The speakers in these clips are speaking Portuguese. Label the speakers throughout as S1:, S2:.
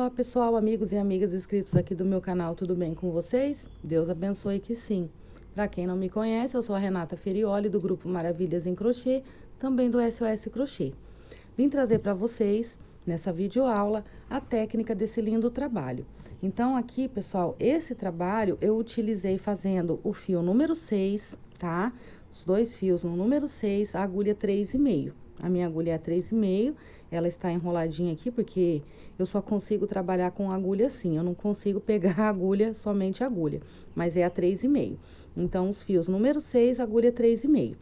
S1: Olá pessoal, amigos e amigas inscritos aqui do meu canal, tudo bem com vocês? Deus abençoe que sim. Para quem não me conhece, eu sou a Renata Ferioli do grupo Maravilhas em Crochê, também do SOS Crochê. Vim trazer para vocês, nessa videoaula, a técnica desse lindo trabalho. Então aqui, pessoal, esse trabalho eu utilizei fazendo o fio número 6, tá? Os dois fios no número 6, a agulha 3,5. A minha agulha é 3,5, ela está enroladinha aqui porque eu só consigo trabalhar com agulha assim, eu não consigo pegar a agulha, somente a agulha, mas é a 3,5. Então, os fios número 6, agulha 3,5.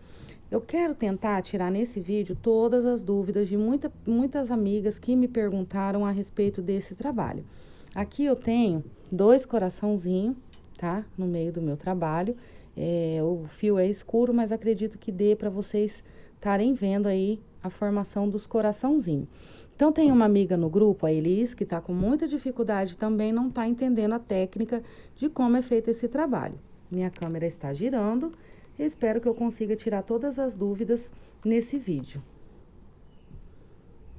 S1: Eu quero tentar tirar nesse vídeo todas as dúvidas de muitas amigas que me perguntaram a respeito desse trabalho. Aqui eu tenho dois coraçãozinhos, tá? No meio do meu trabalho. O fio é escuro, mas acredito que dê para vocês estarem vendo aí a formação dos coraçãozinhos. Então, tem uma amiga no grupo, a Elis, que tá com muita dificuldade também, não tá entendendo a técnica de como é feito esse trabalho. Minha câmera está girando. Espero que eu consiga tirar todas as dúvidas nesse vídeo.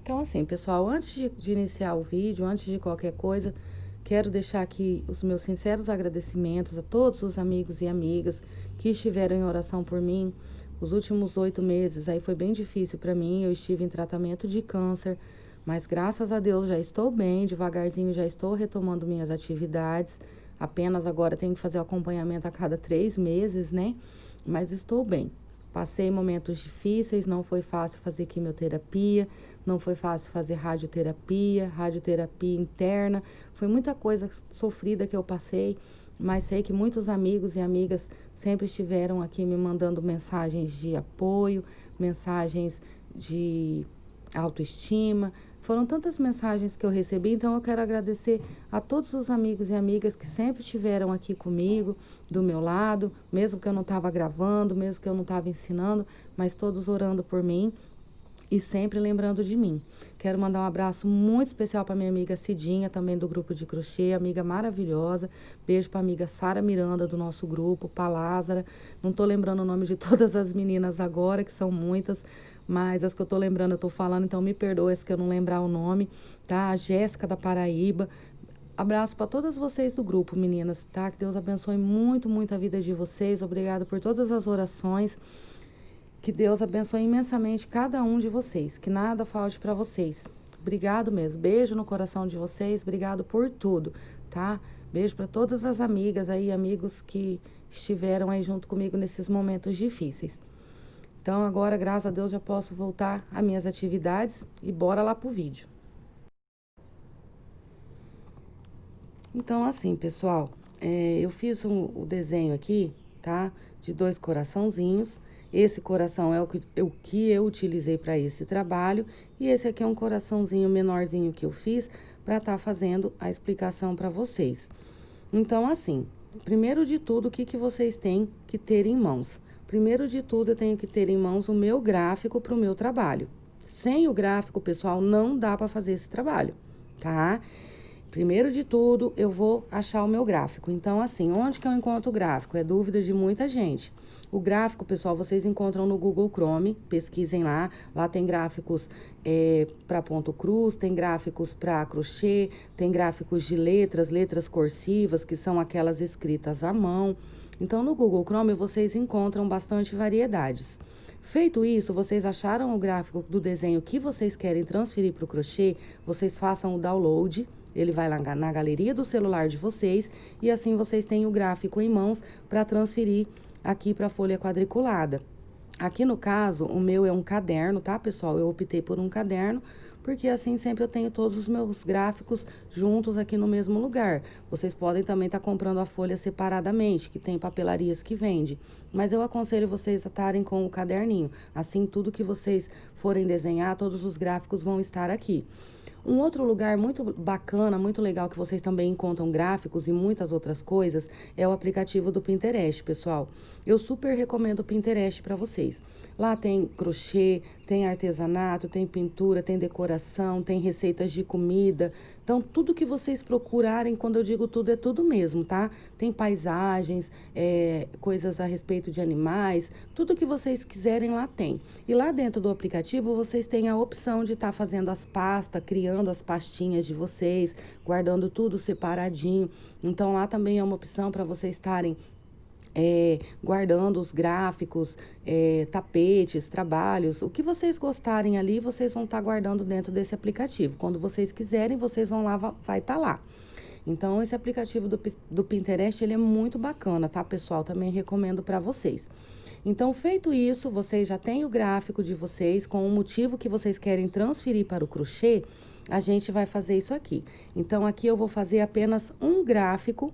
S1: Então, assim, pessoal, antes de iniciar o vídeo, antes de qualquer coisa, quero deixar aqui os meus sinceros agradecimentos a todos os amigos e amigas que estiveram em oração por mim. Os últimos 8 meses aí foi bem difícil para mim, eu estive em tratamento de câncer, mas graças a Deus já estou bem, devagarzinho já estou retomando minhas atividades. Apenas agora tenho que fazer o acompanhamento a cada 3 meses, né? Mas estou bem. Passei momentos difíceis, não foi fácil fazer quimioterapia, não foi fácil fazer radioterapia interna. Foi muita coisa sofrida que eu passei, mas sei que muitos amigos e amigas sempre estiveram aqui me mandando mensagens de apoio, mensagens de autoestima. Foram tantas mensagens que eu recebi, então eu quero agradecer a todos os amigos e amigas que sempre estiveram aqui comigo, do meu lado, mesmo que eu não estava gravando, mesmo que eu não estava ensinando, mas todos orando por mim e sempre lembrando de mim. Quero mandar um abraço muito especial para minha amiga Cidinha, também do grupo de crochê, amiga maravilhosa. Beijo para amiga Sara Miranda, do nosso grupo, para Lázara. Não tô lembrando o nome de todas as meninas agora, que são muitas, mas as que eu tô lembrando eu tô falando, então me perdoe se eu não lembrar o nome, tá? A Jéssica da Paraíba. Abraço para todas vocês do grupo, meninas, tá? Que Deus abençoe muito, muito a vida de vocês. Obrigada por todas as orações. Que Deus abençoe imensamente cada um de vocês, que nada falte para vocês. Obrigado mesmo. Beijo no coração de vocês, obrigado por tudo, tá? Beijo para todas as amigas aí, amigos que estiveram aí junto comigo nesses momentos difíceis. Então, agora, graças a Deus, já posso voltar às minhas atividades e bora lá pro vídeo. Então, assim, pessoal, eu fiz o desenho aqui, tá? De 2 coraçãozinhos. Esse coração é o que eu utilizei para esse trabalho. E esse aqui é um coraçãozinho menorzinho que eu fiz para estar fazendo a explicação para vocês. Então, assim, primeiro de tudo, o que vocês têm que ter em mãos? Primeiro de tudo, eu tenho que ter em mãos o meu gráfico para o meu trabalho. Sem o gráfico, pessoal, não dá para fazer esse trabalho, tá? Primeiro de tudo, eu vou achar o meu gráfico. Então, assim, onde que eu encontro o gráfico? É dúvida de muita gente. O gráfico, pessoal, vocês encontram no Google Chrome, pesquisem lá. Lá tem gráficos para ponto cruz, tem gráficos para crochê, tem gráficos de letras cursivas, que são aquelas escritas à mão. Então, no Google Chrome, vocês encontram bastante variedades. Feito isso, vocês acharam o gráfico do desenho que vocês querem transferir para o crochê, vocês façam o download. Ele vai lá na galeria do celular de vocês e assim vocês têm o gráfico em mãos para transferir aqui para a folha quadriculada. Aqui no caso, o meu é um caderno, tá, pessoal? Eu optei por um caderno porque assim sempre eu tenho todos os meus gráficos juntos aqui no mesmo lugar. Vocês podem também estar comprando a folha separadamente, que tem papelarias que vende, mas eu aconselho vocês a estarem com o caderninho. Assim, tudo que vocês forem desenhar, todos os gráficos vão estar aqui. Um outro lugar muito bacana, muito legal, que vocês também encontram gráficos e muitas outras coisas, é o aplicativo do Pinterest, pessoal. Eu super recomendo o Pinterest para vocês. Lá tem crochê, tem artesanato, tem pintura, tem decoração, tem receitas de comida, Então, tudo que vocês procurarem, quando eu digo tudo, é tudo mesmo, tá? Tem paisagens, coisas a respeito de animais, tudo que vocês quiserem lá tem. E lá dentro do aplicativo, vocês têm a opção de estar fazendo as pastas, criando as pastinhas de vocês, guardando tudo separadinho. Então, lá também é uma opção para vocês estarem guardando os gráficos, tapetes, trabalhos, o que vocês gostarem ali, vocês vão estar guardando dentro desse aplicativo. Quando vocês quiserem, vocês vão lá, vai estar lá. Então, esse aplicativo do Pinterest, ele é muito bacana, tá, pessoal? Também recomendo para vocês. Então, feito isso, vocês já têm o gráfico de vocês, com o motivo que vocês querem transferir para o crochê, a gente vai fazer isso aqui. Então, aqui eu vou fazer apenas um gráfico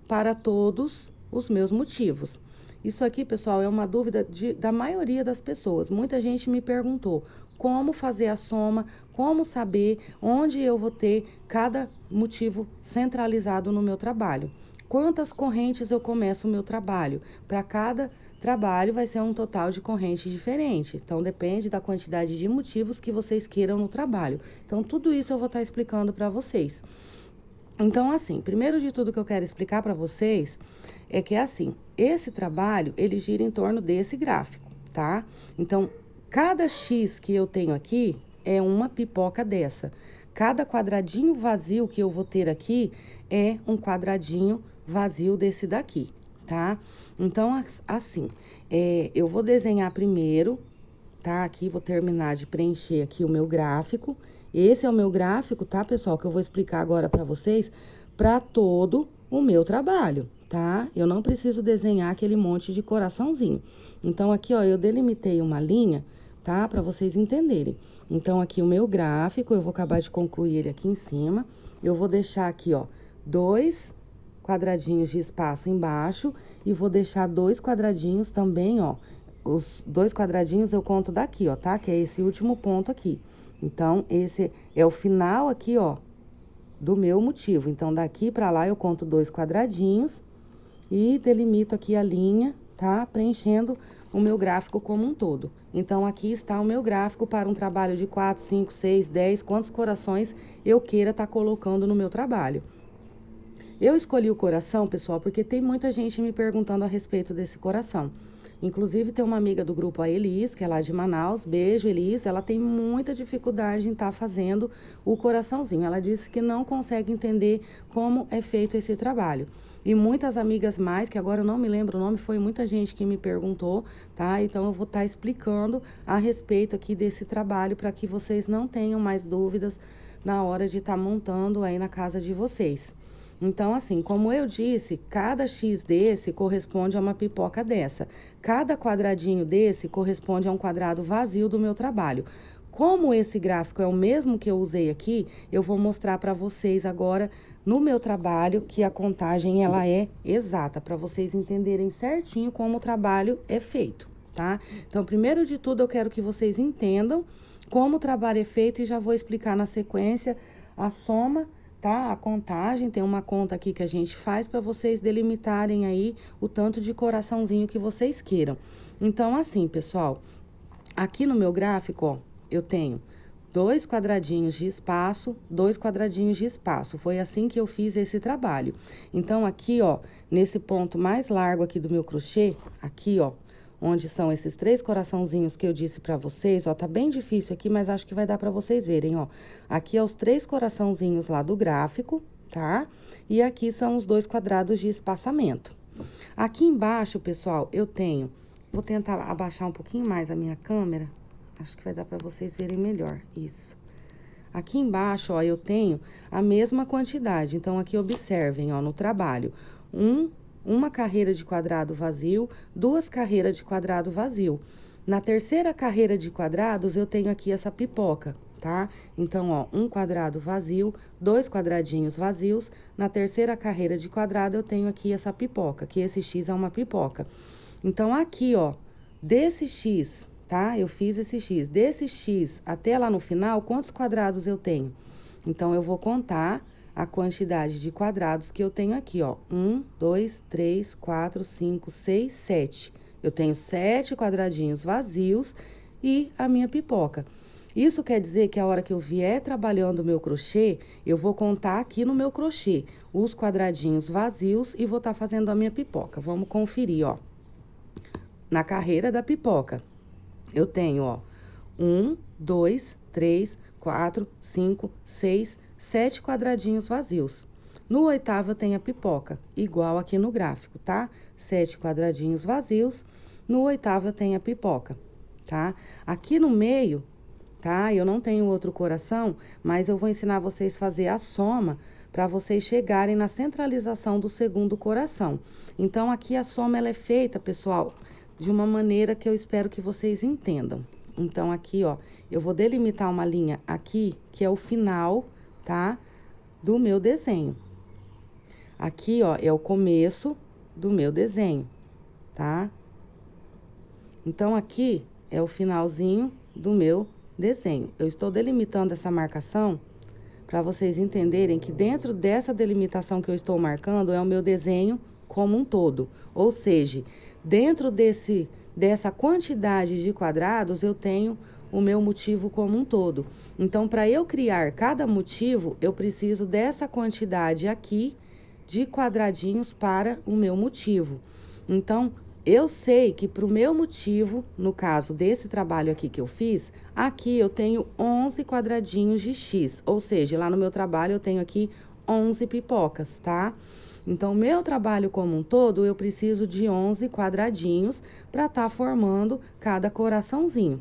S1: para todos os meus motivos. Isso aqui, pessoal, é uma dúvida da maioria das pessoas. Muita gente me perguntou como fazer a soma, como saber onde eu vou ter cada motivo centralizado no meu trabalho. Quantas correntes eu começo o meu trabalho? Para cada trabalho vai ser um total de correntes diferente. Então, depende da quantidade de motivos que vocês queiram no trabalho. Então, tudo isso eu vou estar explicando para vocês. Então, assim, primeiro de tudo que eu quero explicar para vocês é que, assim, esse trabalho, ele gira em torno desse gráfico, tá? Então, cada X que eu tenho aqui é uma pipoca dessa. Cada quadradinho vazio que eu vou ter aqui é um quadradinho vazio desse daqui, tá? Então, assim, eu vou desenhar primeiro, tá? Aqui, vou terminar de preencher aqui o meu gráfico. Esse é o meu gráfico, tá, pessoal? Que eu vou explicar agora pra vocês, pra todo o meu trabalho, tá? Eu não preciso desenhar aquele monte de coraçãozinho. Então, aqui, ó, eu delimitei uma linha, tá? Pra vocês entenderem. Então, aqui o meu gráfico, eu vou acabar de concluir ele aqui em cima. Eu vou deixar aqui, ó, 2 quadradinhos de espaço embaixo e vou deixar 2 quadradinhos também, ó. Os 2 quadradinhos eu conto daqui, ó, tá? Que é esse último ponto aqui. Então, esse é o final aqui, ó, do meu motivo. Então, daqui pra lá eu conto 2 quadradinhos e delimito aqui a linha, tá? Preenchendo o meu gráfico como um todo. Então, aqui está o meu gráfico para um trabalho de 4, 5, 6, 10, quantos corações eu queira estar colocando no meu trabalho. Eu escolhi o coração, pessoal, porque tem muita gente me perguntando a respeito desse coração. Inclusive, tem uma amiga do grupo, a Elis, que é lá de Manaus. Beijo, Elis. Ela tem muita dificuldade em estar fazendo o coraçãozinho. Ela disse que não consegue entender como é feito esse trabalho. E muitas amigas mais, que agora eu não me lembro o nome, foi muita gente que me perguntou, tá? Então, eu vou estar explicando a respeito aqui desse trabalho para que vocês não tenham mais dúvidas na hora de estar montando aí na casa de vocês. Então, assim, como eu disse, cada X desse corresponde a uma pipoca dessa. Cada quadradinho desse corresponde a um quadrado vazio do meu trabalho. Como esse gráfico é o mesmo que eu usei aqui, eu vou mostrar para vocês agora no meu trabalho que a contagem ela é exata, para vocês entenderem certinho como o trabalho é feito, tá? Então, primeiro de tudo, eu quero que vocês entendam como o trabalho é feito e já vou explicar na sequência a soma, tá? A contagem, tem uma conta aqui que a gente faz para vocês delimitarem aí o tanto de coraçãozinho que vocês queiram. Então, assim, pessoal, aqui no meu gráfico, ó, eu tenho 2 quadradinhos de espaço, 2 quadradinhos de espaço. Foi assim que eu fiz esse trabalho. Então, aqui, ó, nesse ponto mais largo aqui do meu crochê, aqui, ó, onde são esses 3 coraçãozinhos que eu disse pra vocês, ó, tá bem difícil aqui, mas acho que vai dar pra vocês verem, ó. Aqui é os 3 coraçãozinhos lá do gráfico, tá? E aqui são os 2 quadrados de espaçamento. Aqui embaixo, pessoal, eu tenho... Vou tentar abaixar um pouquinho mais a minha câmera, acho que vai dar pra vocês verem melhor, isso. Aqui embaixo, ó, eu tenho a mesma quantidade, então aqui observem, ó, no trabalho, uma carreira de quadrado vazio, 2 carreiras de quadrado vazio. Na terceira carreira de quadrados, eu tenho aqui essa pipoca, tá? Então, ó, um quadrado vazio, 2 quadradinhos vazios. Na terceira carreira de quadrado, eu tenho aqui essa pipoca, que esse X é uma pipoca. Então, aqui, ó, desse X, tá? Eu fiz esse X. Desse X até lá no final, quantos quadrados eu tenho? Então, eu vou contar a quantidade de quadrados que eu tenho aqui, ó. 1, 2, 3, 4, 5, 6, 7. Eu tenho 7 quadradinhos vazios e a minha pipoca. Isso quer dizer que a hora que eu vier trabalhando o meu crochê, eu vou contar aqui no meu crochê os quadradinhos vazios e vou estar fazendo a minha pipoca. Vamos conferir, ó. Na carreira da pipoca, eu tenho, ó, 1, 2, 3, 4, 5, 6, 7 quadradinhos vazios. No oitavo eu tenho a pipoca, igual aqui no gráfico, tá? 7 quadradinhos vazios. No oitavo eu tenho a pipoca, tá? Aqui no meio, tá? Eu não tenho outro coração, mas eu vou ensinar vocês a fazer a soma para vocês chegarem na centralização do segundo coração. Então, aqui a soma, ela é feita, pessoal, de uma maneira que eu espero que vocês entendam. Então, aqui, ó, eu vou delimitar uma linha aqui, que é o final, tá? Do meu desenho. Aqui, ó, é o começo do meu desenho, tá? Então, aqui é o finalzinho do meu desenho. Eu estou delimitando essa marcação para vocês entenderem que dentro dessa delimitação que eu estou marcando é o meu desenho como um todo. Ou seja, dentro dessa quantidade de quadrados, eu tenho o meu motivo como um todo. Então, para eu criar cada motivo, eu preciso dessa quantidade aqui de quadradinhos para o meu motivo. Então, eu sei que para o meu motivo, no caso desse trabalho aqui que eu fiz, aqui eu tenho 11 quadradinhos de X, ou seja, lá no meu trabalho eu tenho aqui 11 pipocas, tá? Então, meu trabalho como um todo, eu preciso de 11 quadradinhos para estar formando cada coraçãozinho.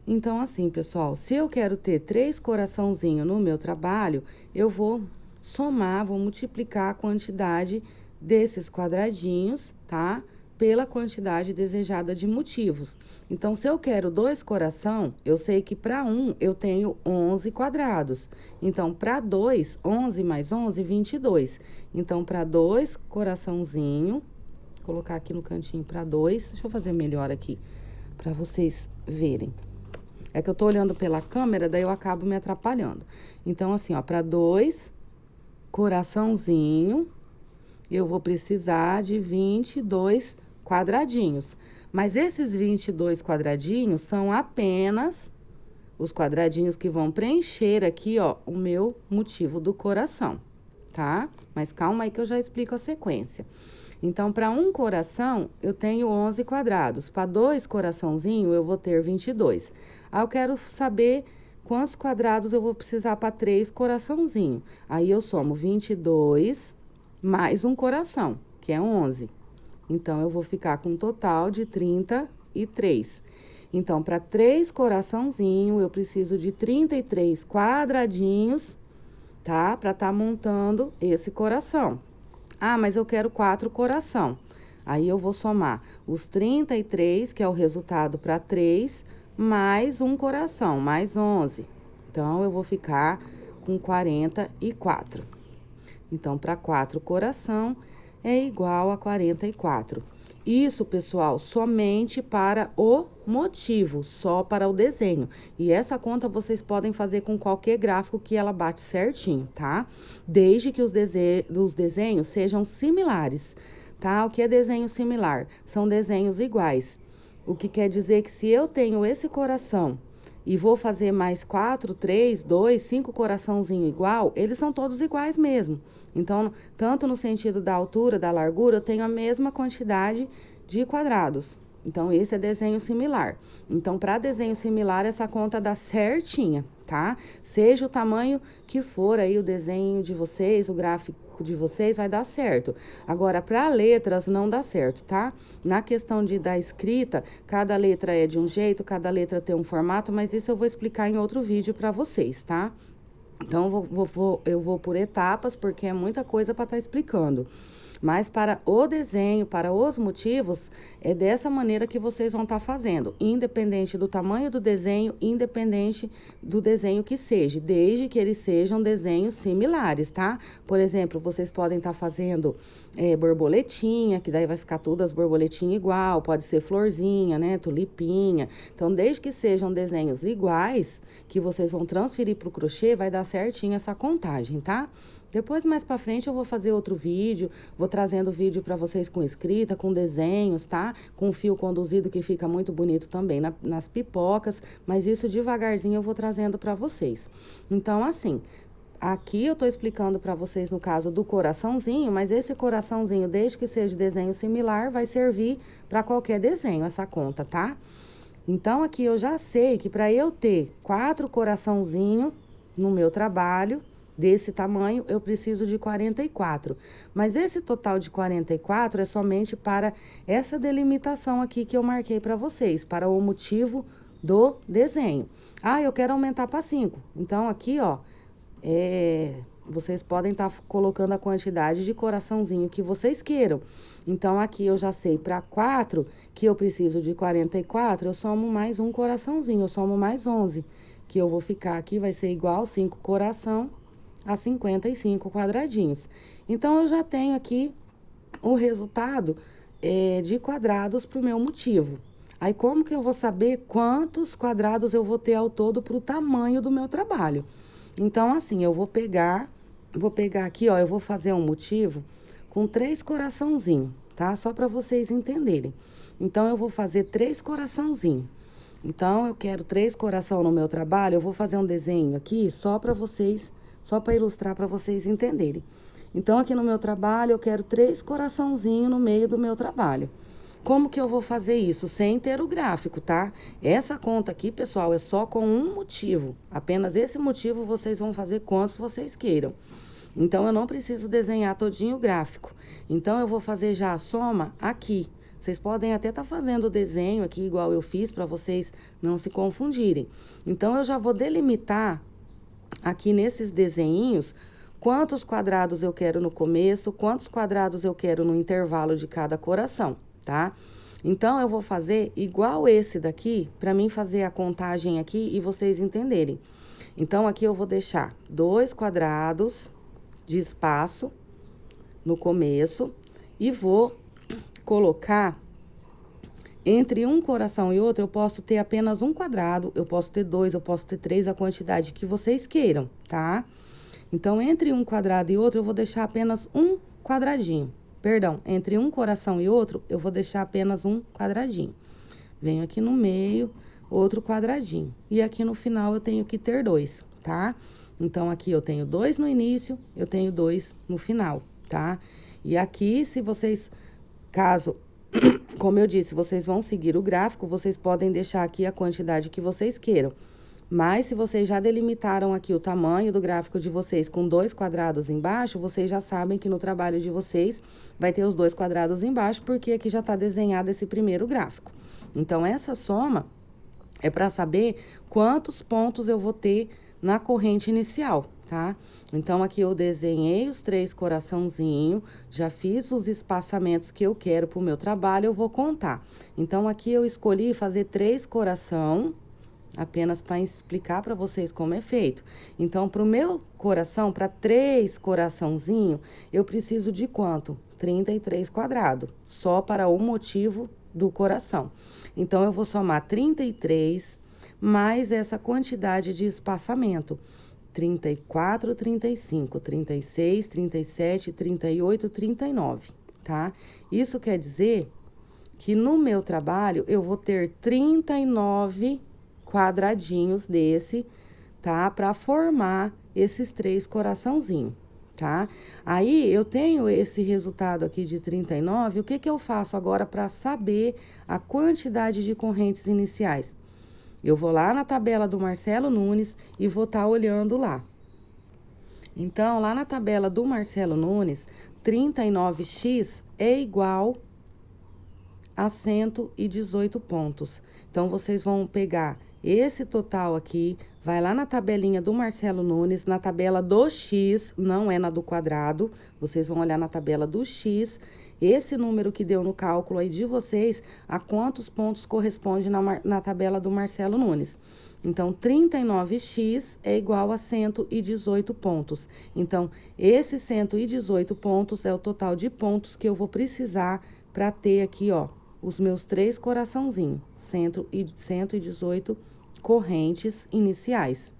S1: Então, assim, pessoal, se eu quero ter 3 coraçãozinhos no meu trabalho, eu vou somar, vou multiplicar a quantidade desses quadradinhos, tá? Pela quantidade desejada de motivos. Então, se eu quero 2 coração, eu sei que para 1 eu tenho 11 quadrados. Então, para 2, 11 mais 11, 22. Então, para 2 coraçãozinho, vou colocar aqui no cantinho para 2. Deixa eu fazer melhor aqui, para vocês verem. É que eu tô olhando pela câmera, daí eu acabo me atrapalhando. Então, assim, ó, para 2 coraçãozinho, eu vou precisar de 22 quadradinhos. Mas esses 22 quadradinhos são apenas os quadradinhos que vão preencher aqui, ó, o meu motivo do coração, tá? Mas calma aí que eu já explico a sequência. Então, para um coração, eu tenho 11 quadrados. Para 2 coraçãozinho, eu vou ter 22. Aí, eu quero saber quantos quadrados eu vou precisar para 3 coraçãozinho. Aí, eu somo 22 mais um coração, que é 11. Então, eu vou ficar com um total de 33. Então, para 3 coraçãozinho, eu preciso de 33 quadradinhos, tá? Para estar montando esse coração. Ah, mas eu quero 4 coração. Aí, eu vou somar os 33, que é o resultado para 3, mais um coração, mais 11. Então, eu vou ficar com 44. Então, para 4 coração é igual a 44. Isso, pessoal, somente para o motivo, só para o desenho. E essa conta vocês podem fazer com qualquer gráfico que ela bate certinho, tá? Desde que os desenhos sejam similares, tá? O que é desenho similar? São desenhos iguais. O que quer dizer que se eu tenho esse coração e vou fazer mais 4, 3, 2, 5 coraçãozinho igual, eles são todos iguais mesmo. Então, tanto no sentido da altura, da largura, eu tenho a mesma quantidade de quadrados. Então, esse é desenho similar. Então, para desenho similar, essa conta dá certinha, tá? Seja o tamanho que for aí o desenho de vocês, o gráfico de vocês, vai dar certo. Agora, para letras, não dá certo, tá? Na questão da escrita, cada letra é de um jeito, cada letra tem um formato, mas isso eu vou explicar em outro vídeo para vocês, tá? Então, eu vou por etapas, porque é muita coisa para estar explicando. Mas para o desenho, para os motivos, é dessa maneira que vocês vão estar fazendo. Independente do tamanho do desenho, independente do desenho que seja. Desde que eles sejam desenhos similares, tá? Por exemplo, vocês podem estar fazendo borboletinha, que daí vai ficar todas as borboletinhas igual. Pode ser florzinha, né? Tulipinha. Então, desde que sejam desenhos iguais, que vocês vão transferir para o crochê, vai dar certinho essa contagem, tá? Depois, mais pra frente, eu vou fazer outro vídeo, vou trazendo vídeo pra vocês com escrita, com desenhos, tá? Com fio conduzido, que fica muito bonito também nas pipocas, mas isso devagarzinho eu vou trazendo pra vocês. Então, assim, aqui eu tô explicando pra vocês no caso do coraçãozinho, mas esse coraçãozinho, desde que seja desenho similar, vai servir pra qualquer desenho, essa conta, tá? Então, aqui eu já sei que pra eu ter 4 coraçãozinhos no meu trabalho, desse tamanho, eu preciso de 44. Mas esse total de 44 é somente para essa delimitação aqui que eu marquei para vocês, para o motivo do desenho. Ah, eu quero aumentar para 5. Então, aqui, ó, vocês podem estar colocando a quantidade de coraçãozinho que vocês queiram. Então, aqui eu já sei para 4 que eu preciso de 44, eu somo mais um coraçãozinho, eu somo mais 11. Que eu vou ficar aqui, vai ser igual 5 coração a 55 quadradinhos. Então, eu já tenho aqui o resultado de quadrados para o meu motivo. Aí, como que eu vou saber quantos quadrados eu vou ter ao todo para o tamanho do meu trabalho? Então, assim, eu vou pegar aqui, ó, eu vou fazer um motivo com 3 coraçãozinhos, tá? Só para vocês entenderem. Então, eu vou fazer 3 coraçãozinhos. Então, eu quero 3 coração no meu trabalho, eu vou fazer um desenho aqui só para vocês, só para ilustrar para vocês entenderem. Então, aqui no meu trabalho, eu quero 3 coraçãozinhos no meio do meu trabalho. Como que eu vou fazer isso? Sem ter o gráfico, tá? Essa conta aqui, pessoal, é só com um motivo. Apenas esse motivo vocês vão fazer quantos vocês queiram. Então, eu não preciso desenhar todinho o gráfico. Então, eu vou fazer já a soma aqui. Vocês podem até estar fazendo o desenho aqui, igual eu fiz, para vocês não se confundirem. Então, eu já vou delimitar aqui nesses desenhinhos quantos quadrados eu quero no começo, quantos quadrados eu quero no intervalo de cada coração, tá? Então, eu vou fazer igual esse daqui, para mim fazer a contagem aqui e vocês entenderem. Então, aqui eu vou deixar 2 quadrados de espaço no começo e vou colocar entre um coração e outro, eu posso ter apenas um quadrado, eu posso ter 2, eu posso ter 3, a quantidade que vocês queiram, tá? Então, entre um quadrado e outro, eu vou deixar apenas um quadradinho. Perdão, entre um coração e outro, eu vou deixar apenas um quadradinho. Venho aqui no meio, outro quadradinho. E aqui no final, eu tenho que ter 2, tá? Então, aqui eu tenho 2 no início, eu tenho 2 no final, tá? E aqui, se vocês, caso, como eu disse, vocês vão seguir o gráfico, vocês podem deixar aqui a quantidade que vocês queiram. Mas, se vocês já delimitaram aqui o tamanho do gráfico de vocês com 2 quadrados embaixo, vocês já sabem que no trabalho de vocês vai ter os 2 quadrados embaixo, porque aqui já está desenhado esse primeiro gráfico. Então, essa soma é para saber quantos pontos eu vou ter na corrente inicial, tá? Então, aqui eu desenhei os 3 coraçãozinhos, já fiz os espaçamentos que eu quero pro meu trabalho, eu vou contar. Então, aqui eu escolhi fazer 3 coração, apenas para explicar para vocês como é feito. Então, pro meu coração, para 3 coraçãozinho, eu preciso de quanto? 33 quadrados, só para o motivo do coração. Então, eu vou somar 33 mais essa quantidade de espaçamento. 34, 35, 36, 37, 38, 39, tá? Isso quer dizer que no meu trabalho eu vou ter 39 quadradinhos desse, tá? Para formar esses 3 coraçãozinhos, tá? Aí, eu tenho esse resultado aqui de 39, o que que eu faço agora para saber a quantidade de correntes iniciais? Eu vou lá na tabela do Marcelo Nunes e vou estar olhando lá. Então, lá na tabela do Marcelo Nunes, 39x é igual a 118 pontos. Então, vocês vão pegar esse total aqui, vai lá na tabelinha do Marcelo Nunes, na tabela do X, não é na do quadrado, vocês vão olhar na tabela do X, esse número que deu no cálculo aí de vocês, a quantos pontos corresponde na tabela do Marcelo Nunes. Então, 39x é igual a 118 pontos. Então, esses 118 pontos é o total de pontos que eu vou precisar para ter aqui, ó, os meus 3 coraçãozinhos, 118 correntes iniciais.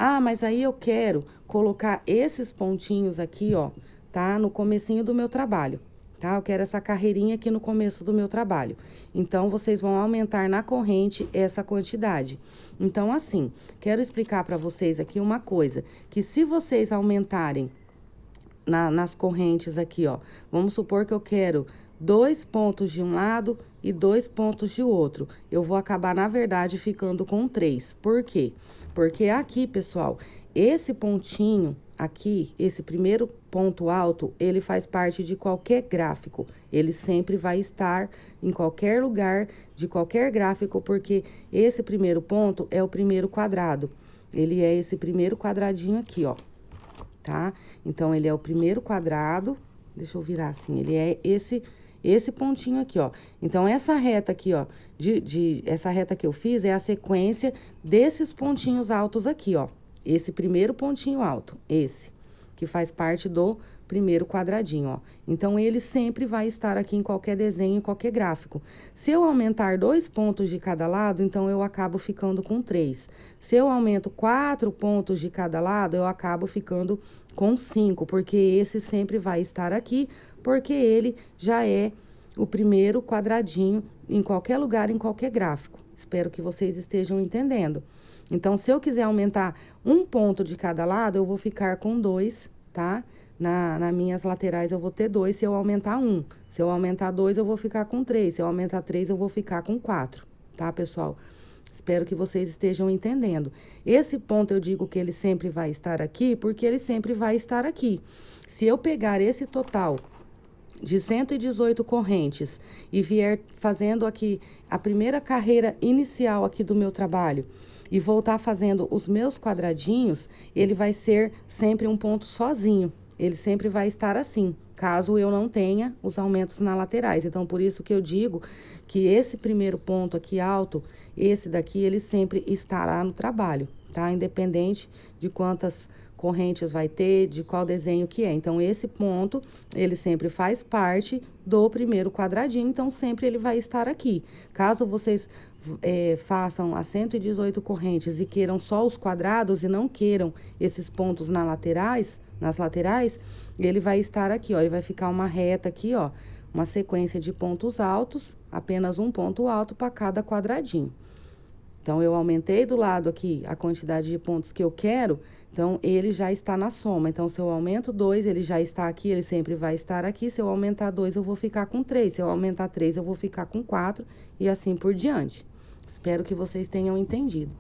S1: Ah, mas aí eu quero colocar esses pontinhos aqui, ó, tá? No comecinho do meu trabalho, tá? Eu quero essa carreirinha aqui no começo do meu trabalho. Então, vocês vão aumentar na corrente essa quantidade. Então, assim, quero explicar para vocês aqui uma coisa, que se vocês aumentarem nas correntes aqui, ó, vamos supor que eu quero 2 pontos de um lado e 2 pontos de outro. Eu vou acabar, na verdade, ficando com 3. Por quê? Porque aqui, pessoal, esse pontinho aqui, esse primeiro ponto alto, ele faz parte de qualquer gráfico. Ele sempre vai estar em qualquer lugar de qualquer gráfico, porque esse primeiro ponto é o primeiro quadrado. Ele é esse primeiro quadradinho aqui, ó. Tá? Então, ele é o primeiro quadrado, deixa eu virar assim, ele é esse pontinho aqui, ó. Então, essa reta aqui, ó, essa reta que eu fiz é a sequência desses pontinhos altos aqui, ó. Esse primeiro pontinho alto, esse, que faz parte do primeiro quadradinho, ó. Então, ele sempre vai estar aqui em qualquer desenho, em qualquer gráfico. Se eu aumentar 2 pontos de cada lado, então, eu acabo ficando com 3. Se eu aumento 4 pontos de cada lado, eu acabo ficando com 5, porque esse sempre vai estar aqui, porque ele já é o primeiro quadradinho em qualquer lugar, em qualquer gráfico. Espero que vocês estejam entendendo. Então, se eu quiser aumentar 1 ponto de cada lado, eu vou ficar com 2, tá? Nas minhas laterais eu vou ter 2 se eu aumentar 1. Se eu aumentar 2, eu vou ficar com 3. Se eu aumentar 3, eu vou ficar com 4, tá, pessoal? Espero que vocês estejam entendendo. Esse ponto eu digo que ele sempre vai estar aqui, porque ele sempre vai estar aqui. Se eu pegar esse total de 118 correntes e vier fazendo aqui a primeira carreira inicial aqui do meu trabalho e voltar fazendo os meus quadradinhos, ele vai ser sempre um ponto sozinho. Ele sempre vai estar assim, caso eu não tenha os aumentos nas laterais. Então, por isso que eu digo que esse primeiro ponto aqui alto, esse daqui, ele sempre estará no trabalho, tá? Independente de quantas correntes vai ter, de qual desenho que é. Então, esse ponto, ele sempre faz parte do primeiro quadradinho, então, sempre ele vai estar aqui. Caso vocês façam as 118 correntes e queiram só os quadrados e não queiram esses pontos nas laterais, ele vai estar aqui, ó, ele vai ficar uma reta aqui, ó, uma sequência de pontos altos, apenas um ponto alto para cada quadradinho. Então, eu aumentei do lado aqui a quantidade de pontos que eu quero, então, ele já está na soma. Então, se eu aumento 2, ele já está aqui, ele sempre vai estar aqui. Se eu aumentar 2, eu vou ficar com 3. Se eu aumentar 3, eu vou ficar com 4 e assim por diante. Espero que vocês tenham entendido.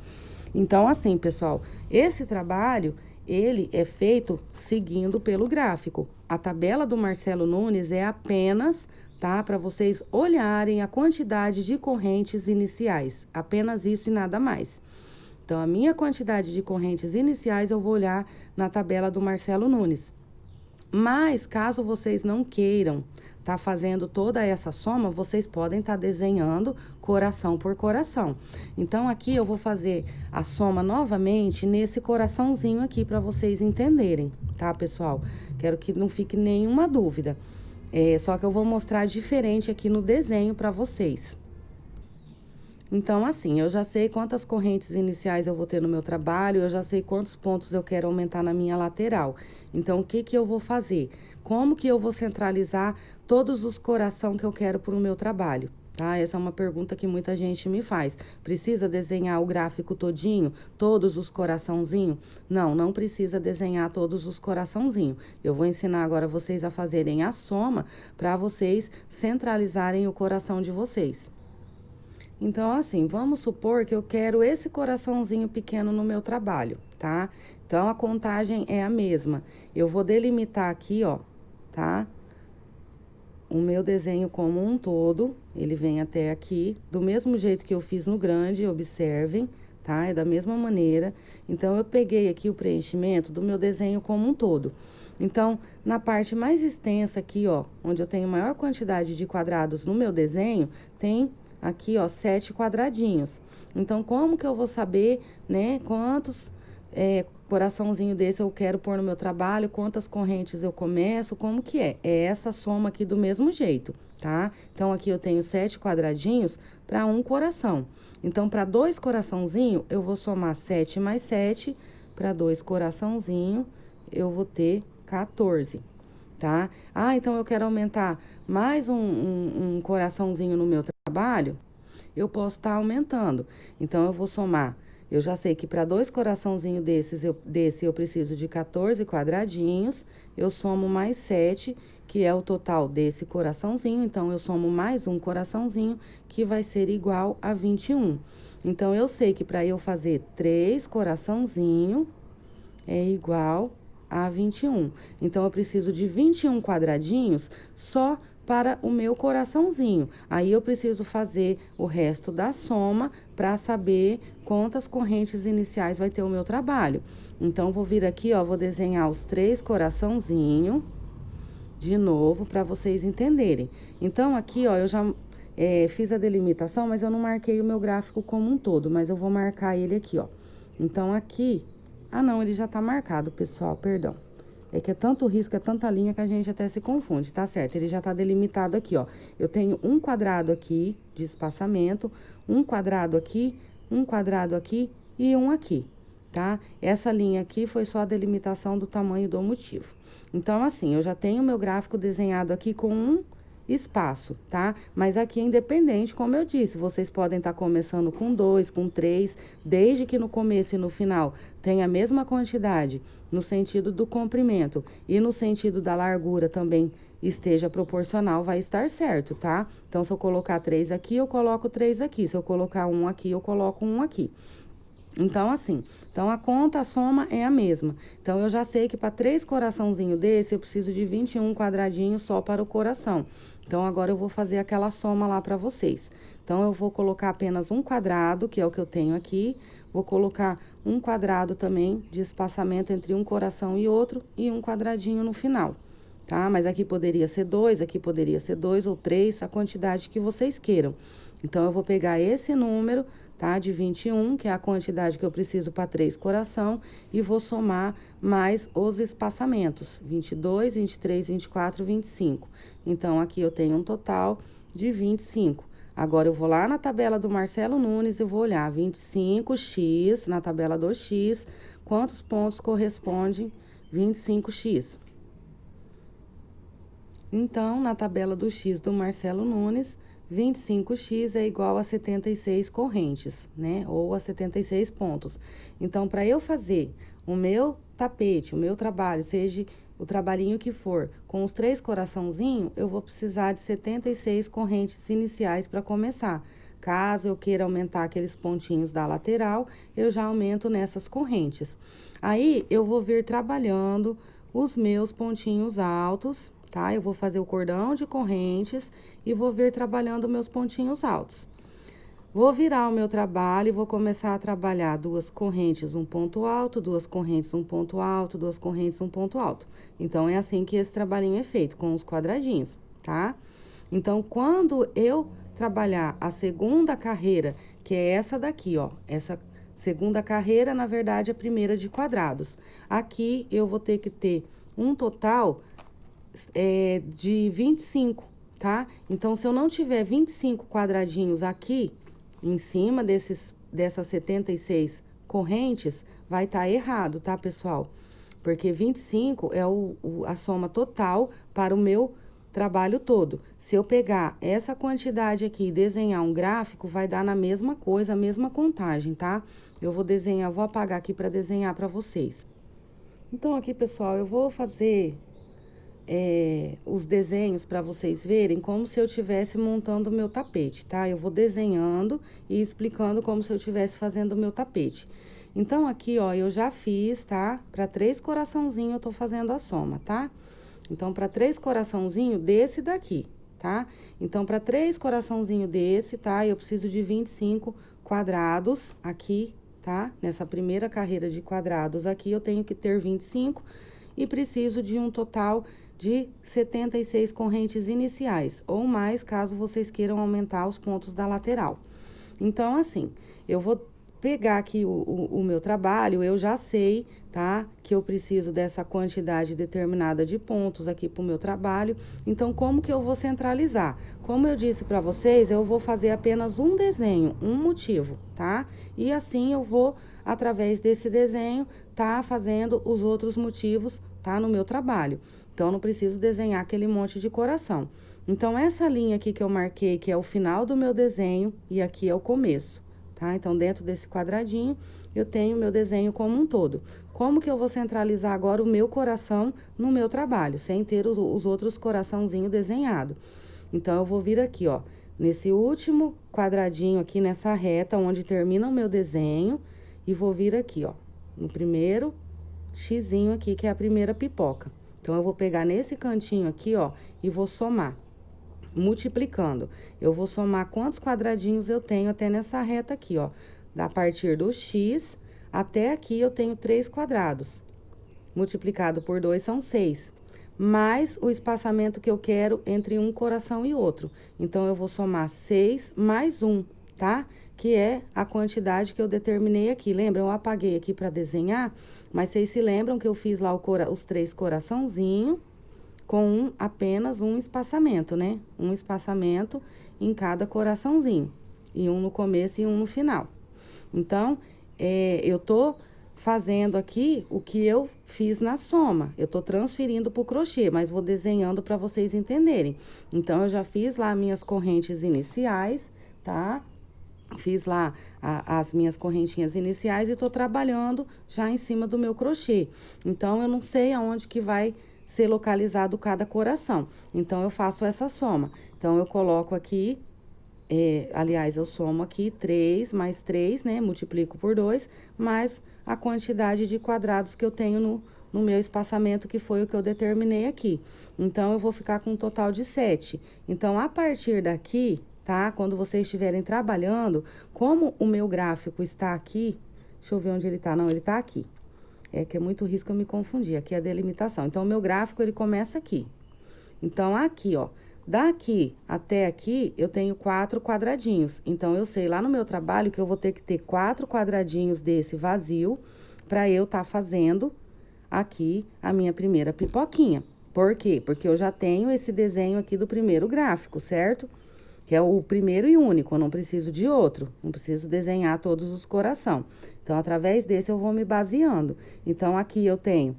S1: Então, assim, pessoal, esse trabalho, ele é feito seguindo pelo gráfico. A tabela do Marcelo Nunes é apenas, tá, para vocês olharem a quantidade de correntes iniciais. Apenas isso e nada mais. Então, a minha quantidade de correntes iniciais eu vou olhar na tabela do Marcelo Nunes. Mas, caso vocês não queiram tá fazendo toda essa soma, vocês podem estar desenhando coração por coração. Então, aqui eu vou fazer a soma novamente nesse coraçãozinho aqui para vocês entenderem, tá, pessoal? Quero que não fique nenhuma dúvida. Só que eu vou mostrar diferente aqui no desenho para vocês. Então, assim, eu já sei quantas correntes iniciais eu vou ter no meu trabalho, eu já sei quantos pontos eu quero aumentar na minha lateral. Então, o que que eu vou fazer? Como que eu vou centralizar todos os coração que eu quero para o meu trabalho? Tá? Essa é uma pergunta que muita gente me faz. Precisa desenhar o gráfico todinho, todos os coraçãozinhos? Não, não precisa desenhar todos os coraçãozinhos. Eu vou ensinar agora vocês a fazerem a soma para vocês centralizarem o coração de vocês. Então, assim, vamos supor que eu quero esse coraçãozinho pequeno no meu trabalho, tá? Então, a contagem é a mesma. Eu vou delimitar aqui, ó, tá? O meu desenho como um todo, ele vem até aqui, do mesmo jeito que eu fiz no grande, observem, tá? É da mesma maneira. Então, eu peguei aqui o preenchimento do meu desenho como um todo. Então, na parte mais extensa aqui, ó, onde eu tenho maior quantidade de quadrados no meu desenho, tem aqui, ó, 7 quadradinhos. Então, como que eu vou saber, né, quantos coraçãozinho desse eu quero pôr no meu trabalho, quantas correntes eu começo, como que é? É essa soma aqui do mesmo jeito, tá? Então, aqui eu tenho 7 quadradinhos para um coração. Então, para 2 coraçãozinhos, eu vou somar 7 mais 7 para 2 coraçãozinho, eu vou ter 14, tá? Ah, então eu quero aumentar mais um coraçãozinho no meu trabalho, eu posso estar aumentando. Então, eu vou somar. Eu já sei que para 2 coraçãozinhos desse eu preciso de 14 quadradinhos. Eu somo mais 7, que é o total desse coraçãozinho. Então, eu somo mais um coraçãozinho, que vai ser igual a 21. Então, eu sei que para eu fazer 3 coraçãozinho é igual a 21. Então, eu preciso de 21 quadradinhos só para o meu coraçãozinho. Aí, eu preciso fazer o resto da soma para saber quantas correntes iniciais vai ter o meu trabalho. Então, vou vir aqui, ó, vou desenhar os 3 coraçãozinhos de novo para vocês entenderem. Então, aqui, ó, eu já fiz a delimitação, mas eu não marquei o meu gráfico como um todo, mas eu vou marcar ele aqui, ó. Então, aqui... Ah, não, ele já tá marcado, pessoal, perdão. É que é tanto risco, é tanta linha que a gente até se confunde, tá certo? Ele já tá delimitado aqui, ó. Eu tenho um quadrado aqui de espaçamento, um quadrado aqui e um aqui, tá? Essa linha aqui foi só a delimitação do tamanho do motivo. Então, assim, eu já tenho meu gráfico desenhado aqui com um espaço, tá? Mas aqui é independente, como eu disse, vocês podem estar começando com 2, com 3, desde que no começo e no final tenha a mesma quantidade, no sentido do comprimento e no sentido da largura também esteja proporcional, vai estar certo, tá? Então, se eu colocar 3 aqui, eu coloco 3 aqui. Se eu colocar 1 aqui, eu coloco 1 aqui. Então, assim, então a conta, a soma é a mesma. Então, eu já sei que para 3 coraçãozinhos desse, eu preciso de 21 quadradinhos só para o coração. Então, agora eu vou fazer aquela soma lá para vocês. Então, eu vou colocar apenas um quadrado, que é o que eu tenho aqui. Vou colocar um quadrado também de espaçamento entre um coração e outro e um quadradinho no final, tá? Mas aqui poderia ser 2, aqui poderia ser 2 ou 3, a quantidade que vocês queiram. Então, eu vou pegar esse número, tá? De 21, que é a quantidade que eu preciso para 3 coração, e vou somar mais os espaçamentos, 22, 23, 24, 25. Então, aqui eu tenho um total de 25. Agora, eu vou lá na tabela do Marcelo Nunes e vou olhar 25x, na tabela do x, quantos pontos correspondem 25x. Então, na tabela do x do Marcelo Nunes, 25x é igual a 76 correntes, né? Ou a 76 pontos. Então, para eu fazer o meu tapete, o meu trabalho, seja o trabalhinho que for, com os 3 coraçãozinhos, eu vou precisar de 76 correntes iniciais para começar. Caso eu queira aumentar aqueles pontinhos da lateral, eu já aumento nessas correntes. Aí, eu vou vir trabalhando os meus pontinhos altos, tá? Eu vou fazer o cordão de correntes e vou vir trabalhando meus pontinhos altos. Vou virar o meu trabalho e vou começar a trabalhar 2 correntes, um ponto alto, 2 correntes, um ponto alto, 2 correntes, um ponto alto. Então, é assim que esse trabalhinho é feito, com os quadradinhos, tá? Então, quando eu trabalhar a segunda carreira, que é essa daqui, ó, essa segunda carreira, na verdade, é a primeira de quadrados. Aqui, eu vou ter que ter um total de 25, tá? Então, se eu não tiver 25 quadradinhos aqui, em cima dessas 76 correntes, vai estar errado, tá, pessoal? Porque 25 é a soma total para o meu trabalho todo. Se eu pegar essa quantidade aqui e desenhar um gráfico, vai dar na mesma coisa, a mesma contagem, tá? Eu vou desenhar, vou apagar aqui para desenhar para vocês. Então, aqui, pessoal, eu vou fazer os desenhos para vocês verem como se eu estivesse montando o meu tapete, tá? Eu vou desenhando e explicando como se eu estivesse fazendo o meu tapete. Então, aqui, ó, eu já fiz, tá? Para 3 coraçãozinhos eu tô fazendo a soma, tá? Então, para 3 coraçãozinhos desse daqui, tá? Então, para 3 coraçãozinhos desse, tá? Eu preciso de 25 quadrados aqui, tá? Nessa primeira carreira de quadrados aqui, eu tenho que ter 25 e preciso de um total de 76 correntes iniciais, ou mais, caso vocês queiram aumentar os pontos da lateral. Então, assim, eu vou pegar aqui o meu trabalho, eu já sei, tá? Que eu preciso dessa quantidade determinada de pontos aqui pro meu trabalho. Então, como que eu vou centralizar? Como eu disse para vocês, eu vou fazer apenas um desenho, um motivo, tá? E assim eu vou, através desse desenho, tá fazendo os outros motivos, tá, no meu trabalho. Então, eu não preciso desenhar aquele monte de coração. Então, essa linha aqui que eu marquei, que é o final do meu desenho, e aqui é o começo, tá? Então, dentro desse quadradinho, eu tenho o meu desenho como um todo. Como que eu vou centralizar agora o meu coração no meu trabalho, sem ter os outros coraçãozinhos desenhados? Então, eu vou vir aqui, ó, nesse último quadradinho aqui, nessa reta, onde termina o meu desenho, e vou vir aqui, ó, no primeiro xizinho aqui, que é a primeira pipoca. Então, eu vou pegar nesse cantinho aqui, ó, e vou somar, multiplicando. Eu vou somar quantos quadradinhos eu tenho até nessa reta aqui, ó. A partir do X até aqui eu tenho 3 quadrados. Multiplicado por 2 são 6. Mais o espaçamento que eu quero entre um coração e outro. Então, eu vou somar 6 mais 1, tá? Que é a quantidade que eu determinei aqui. Lembra? Eu apaguei aqui para desenhar, mas vocês se lembram que eu fiz lá os 3 coraçãozinhos com apenas um espaçamento, né? Um espaçamento em cada coraçãozinho. E um no começo e um no final. Então, eu tô fazendo aqui o que eu fiz na soma. Eu tô transferindo pro crochê, mas vou desenhando para vocês entenderem. Então, eu já fiz lá minhas correntes iniciais, tá? Fiz lá as minhas correntinhas iniciais e tô trabalhando já em cima do meu crochê. Então, eu não sei aonde que vai ser localizado cada coração. Então, eu faço essa soma. Então, eu coloco aqui, aliás, eu somo aqui 3 mais 3, né? Multiplico por 2, mais a quantidade de quadrados que eu tenho no meu espaçamento, que foi o que eu determinei aqui. Então, eu vou ficar com um total de 7. Então, a partir daqui, tá? Quando vocês estiverem trabalhando, como o meu gráfico está aqui, deixa eu ver onde ele tá. Não, ele tá aqui. É que é muito risco eu me confundir. Aqui é a delimitação. Então, o meu gráfico, ele começa aqui. Então, aqui, ó. Daqui até aqui, eu tenho 4 quadradinhos. Então, eu sei lá no meu trabalho que eu vou ter que ter 4 quadradinhos desse vazio para eu tá fazendo aqui a minha primeira pipoquinha. Por quê? Porque eu já tenho esse desenho aqui do primeiro gráfico, certo? Que é o primeiro e único, eu não preciso de outro. Não preciso desenhar todos os coração. Então, através desse, eu vou me baseando. Então, aqui eu tenho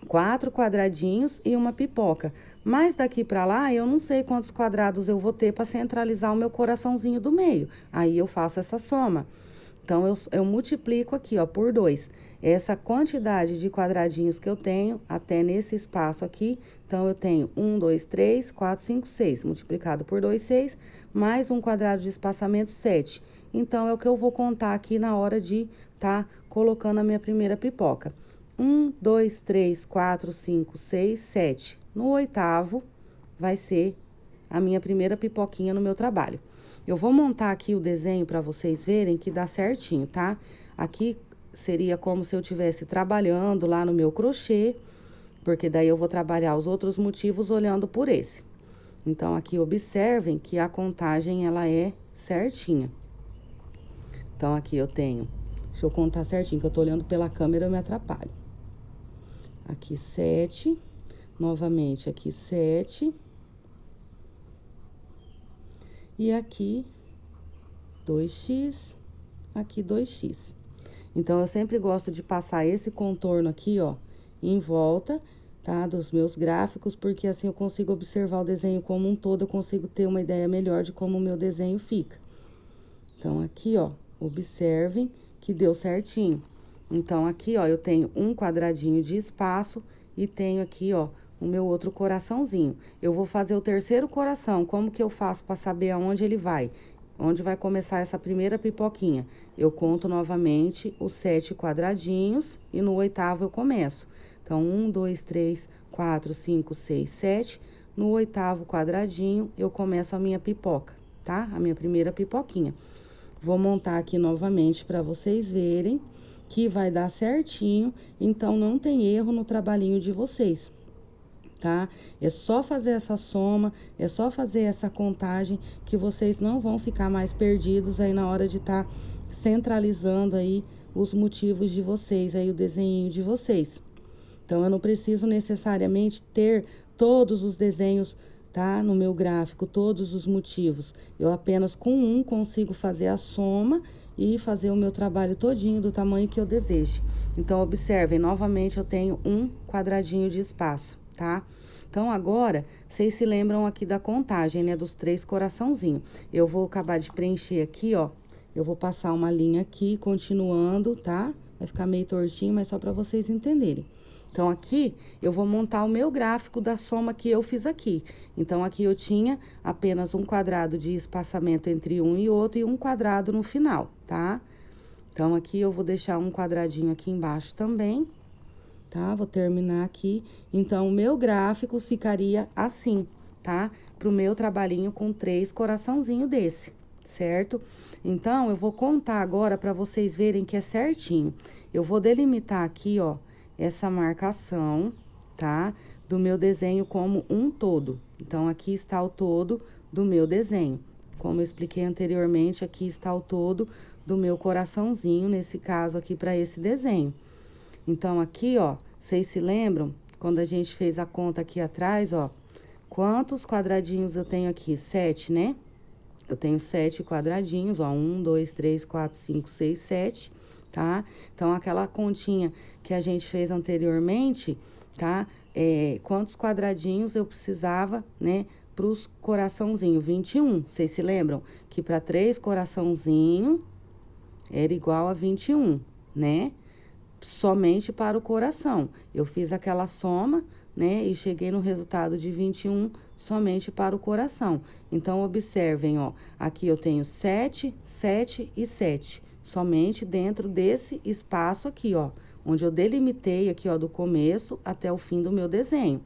S1: 4 quadradinhos e uma pipoca. Mas daqui pra lá, eu não sei quantos quadrados eu vou ter para centralizar o meu coraçãozinho do meio. Aí, eu faço essa soma. Então, eu multiplico aqui, ó, por 2. Essa quantidade de quadradinhos que eu tenho até nesse espaço aqui. Então, eu tenho 1, 2, 3, 4, 5, 6. Multiplicado por 2, 6. Mais um quadrado de espaçamento, 7. Então, é o que eu vou contar aqui na hora de tá colocando a minha primeira pipoca. 1, 2, 3, 4, 5, 6, 7. No oitavo, vai ser a minha primeira pipoquinha no meu trabalho. Eu vou montar aqui o desenho para vocês verem que dá certinho, tá? Aqui seria como se eu estivesse trabalhando lá no meu crochê, porque daí eu vou trabalhar os outros motivos olhando por esse. Então, aqui observem que a contagem, ela é certinha. Então, aqui eu tenho... Deixa eu contar certinho, que eu tô olhando pela câmera, eu me atrapalho. Aqui 7, novamente aqui 7, e aqui 2x, aqui 2x. Então, eu sempre gosto de passar esse contorno aqui, ó, em volta, tá, dos meus gráficos, porque assim eu consigo observar o desenho como um todo, eu consigo ter uma ideia melhor de como o meu desenho fica. Então, aqui, ó, observem que deu certinho. Então, aqui, ó, eu tenho um quadradinho de espaço e tenho aqui, ó, o meu outro coraçãozinho. Eu vou fazer o terceiro coração. Como que eu faço para saber aonde ele vai? Onde vai começar essa primeira pipoquinha? Eu conto novamente os 7 quadradinhos e no oitavo eu começo. Então, 1, 2, 3, 4, 5, 6, 7. No oitavo quadradinho, eu começo a minha pipoca, tá? A minha primeira pipoquinha. Vou montar aqui novamente para vocês verem que vai dar certinho, então não tem erro no trabalhinho de vocês, tá? É só fazer essa soma, é só fazer essa contagem que vocês não vão ficar mais perdidos aí na hora de estar centralizando aí os motivos de vocês, aí o desenho de vocês. Então, eu não preciso necessariamente ter todos os desenhos, tá? No meu gráfico, todos os motivos. Eu apenas com um consigo fazer a soma e fazer o meu trabalho todinho do tamanho que eu deseje. Então, observem, novamente eu tenho um quadradinho de espaço, tá? Então, agora, vocês se lembram aqui da contagem, né, dos 3 coraçãozinhos. Eu vou acabar de preencher aqui, ó, eu vou passar uma linha aqui, continuando, tá? Vai ficar meio tortinho, mas só pra vocês entenderem. Então, aqui, eu vou montar o meu gráfico da soma que eu fiz aqui. Então, aqui eu tinha apenas um quadrado de espaçamento entre um e outro e um quadrado no final, tá? Então, aqui eu vou deixar um quadradinho aqui embaixo também, tá? Vou terminar aqui. Então, o meu gráfico ficaria assim, tá? Pro meu trabalhinho com 3 coraçãozinho desse, certo? Então, eu vou contar agora pra vocês verem que é certinho. Eu vou delimitar aqui, ó, essa marcação, tá? Do meu desenho como um todo. Então, aqui está o todo do meu desenho. Como eu expliquei anteriormente, aqui está o todo do meu coraçãozinho, nesse caso aqui, para esse desenho. Então, aqui, ó, vocês se lembram? Quando a gente fez a conta aqui atrás, ó, quantos quadradinhos eu tenho aqui? 7, né? Eu tenho 7 quadradinhos, ó, 1, 2, 3, 4, 5, 6, 7, tá? Então, aquela continha que a gente fez anteriormente, tá? Quantos quadradinhos eu precisava, né, pros coraçãozinho? 21, vocês se lembram? Que para 3 coraçãozinho era igual a 21, né? Somente para o coração. Eu fiz aquela soma, né, e cheguei no resultado de 21 somente para o coração. Então, observem, ó, aqui eu tenho 7, 7 e 7, somente dentro desse espaço aqui, ó, onde eu delimitei aqui, ó, do começo até o fim do meu desenho.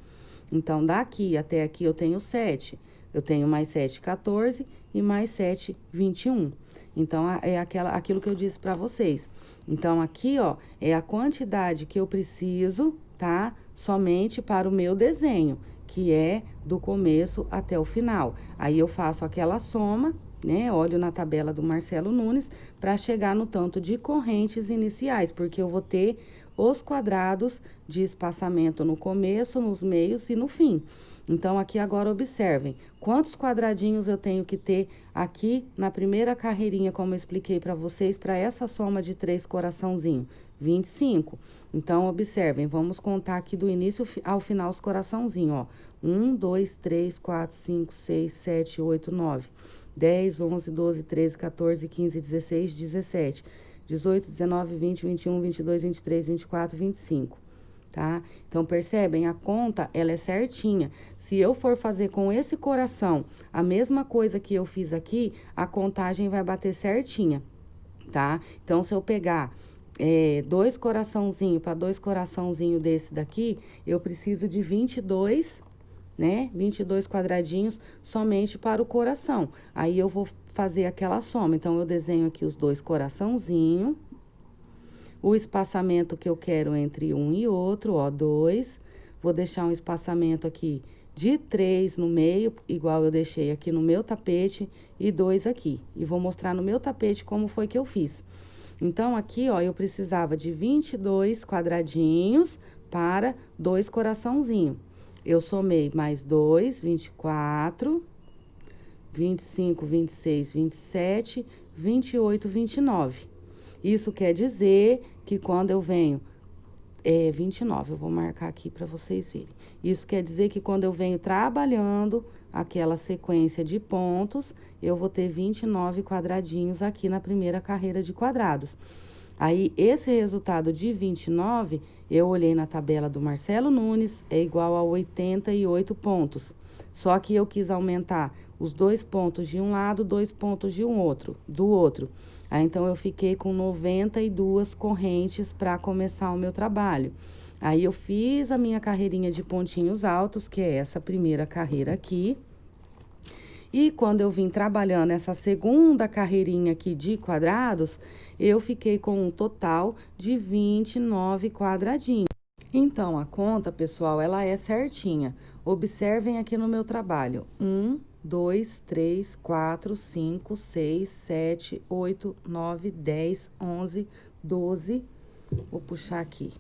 S1: Então, daqui até aqui eu tenho 7, eu tenho mais 7, 14 e mais 7, 21. Então, é aquilo que eu disse para vocês. Então, aqui, ó, é a quantidade que eu preciso, tá? Somente para o meu desenho, que é do começo até o final. Aí, eu faço aquela soma, né? Olho na tabela do Marcelo Nunes para chegar no tanto de correntes iniciais, porque eu vou ter os quadrados de espaçamento no começo, nos meios e no fim. Então, aqui agora observem, quantos quadradinhos eu tenho que ter aqui na primeira carreirinha, como eu expliquei para vocês, para essa soma de 3 coraçãozinhos? 25. Então, observem, vamos contar aqui do início ao final os coraçãozinhos, ó. 1, 2, 3, 4, 5, 6, 7, 8, 9, 10, 11, 12, 13, 14, 15, 16, 17, 18, 19, 20, 21, 22, 23, 24, 25. Tá? Então, percebem? A conta, ela é certinha. Se eu for fazer com esse coração a mesma coisa que eu fiz aqui, a contagem vai bater certinha, tá? Então, se eu pegar 2 coraçãozinhos para 2 coraçãozinhos desse daqui, eu preciso de 22, né? 22 quadradinhos somente para o coração. Aí, eu vou fazer aquela soma. Então, eu desenho aqui os 2 coraçãozinhos. O espaçamento que eu quero entre um e outro, ó, 2. Vou deixar um espaçamento aqui de 3 no meio, igual eu deixei aqui no meu tapete, e 2 aqui. E vou mostrar no meu tapete como foi que eu fiz. Então, aqui, ó, eu precisava de 22 quadradinhos para 2 coraçãozinhos. Eu somei mais 2, 24, 25, 26, 27, 28, 29. Isso quer dizer que quando eu venho... 29, eu vou marcar aqui para vocês verem. Isso quer dizer que quando eu venho trabalhando aquela sequência de pontos, eu vou ter 29 quadradinhos aqui na primeira carreira de quadrados. Aí, esse resultado de 29, eu olhei na tabela do Marcelo Nunes, é igual a 88 pontos. Só que eu quis aumentar os 2 pontos de um lado, 2 pontos de do outro. Aí, então, eu fiquei com 92 correntes para começar o meu trabalho. Aí, eu fiz a minha carreirinha de pontinhos altos, que é essa primeira carreira aqui. E quando eu vim trabalhando essa segunda carreirinha aqui de quadrados, eu fiquei com um total de 29 quadradinhos. Então, a conta, pessoal, ela é certinha. Observem aqui no meu trabalho. 1, 2, 3, 4, 5, 6, 7, 8, 9, 10, 11, 12. Vou puxar aqui.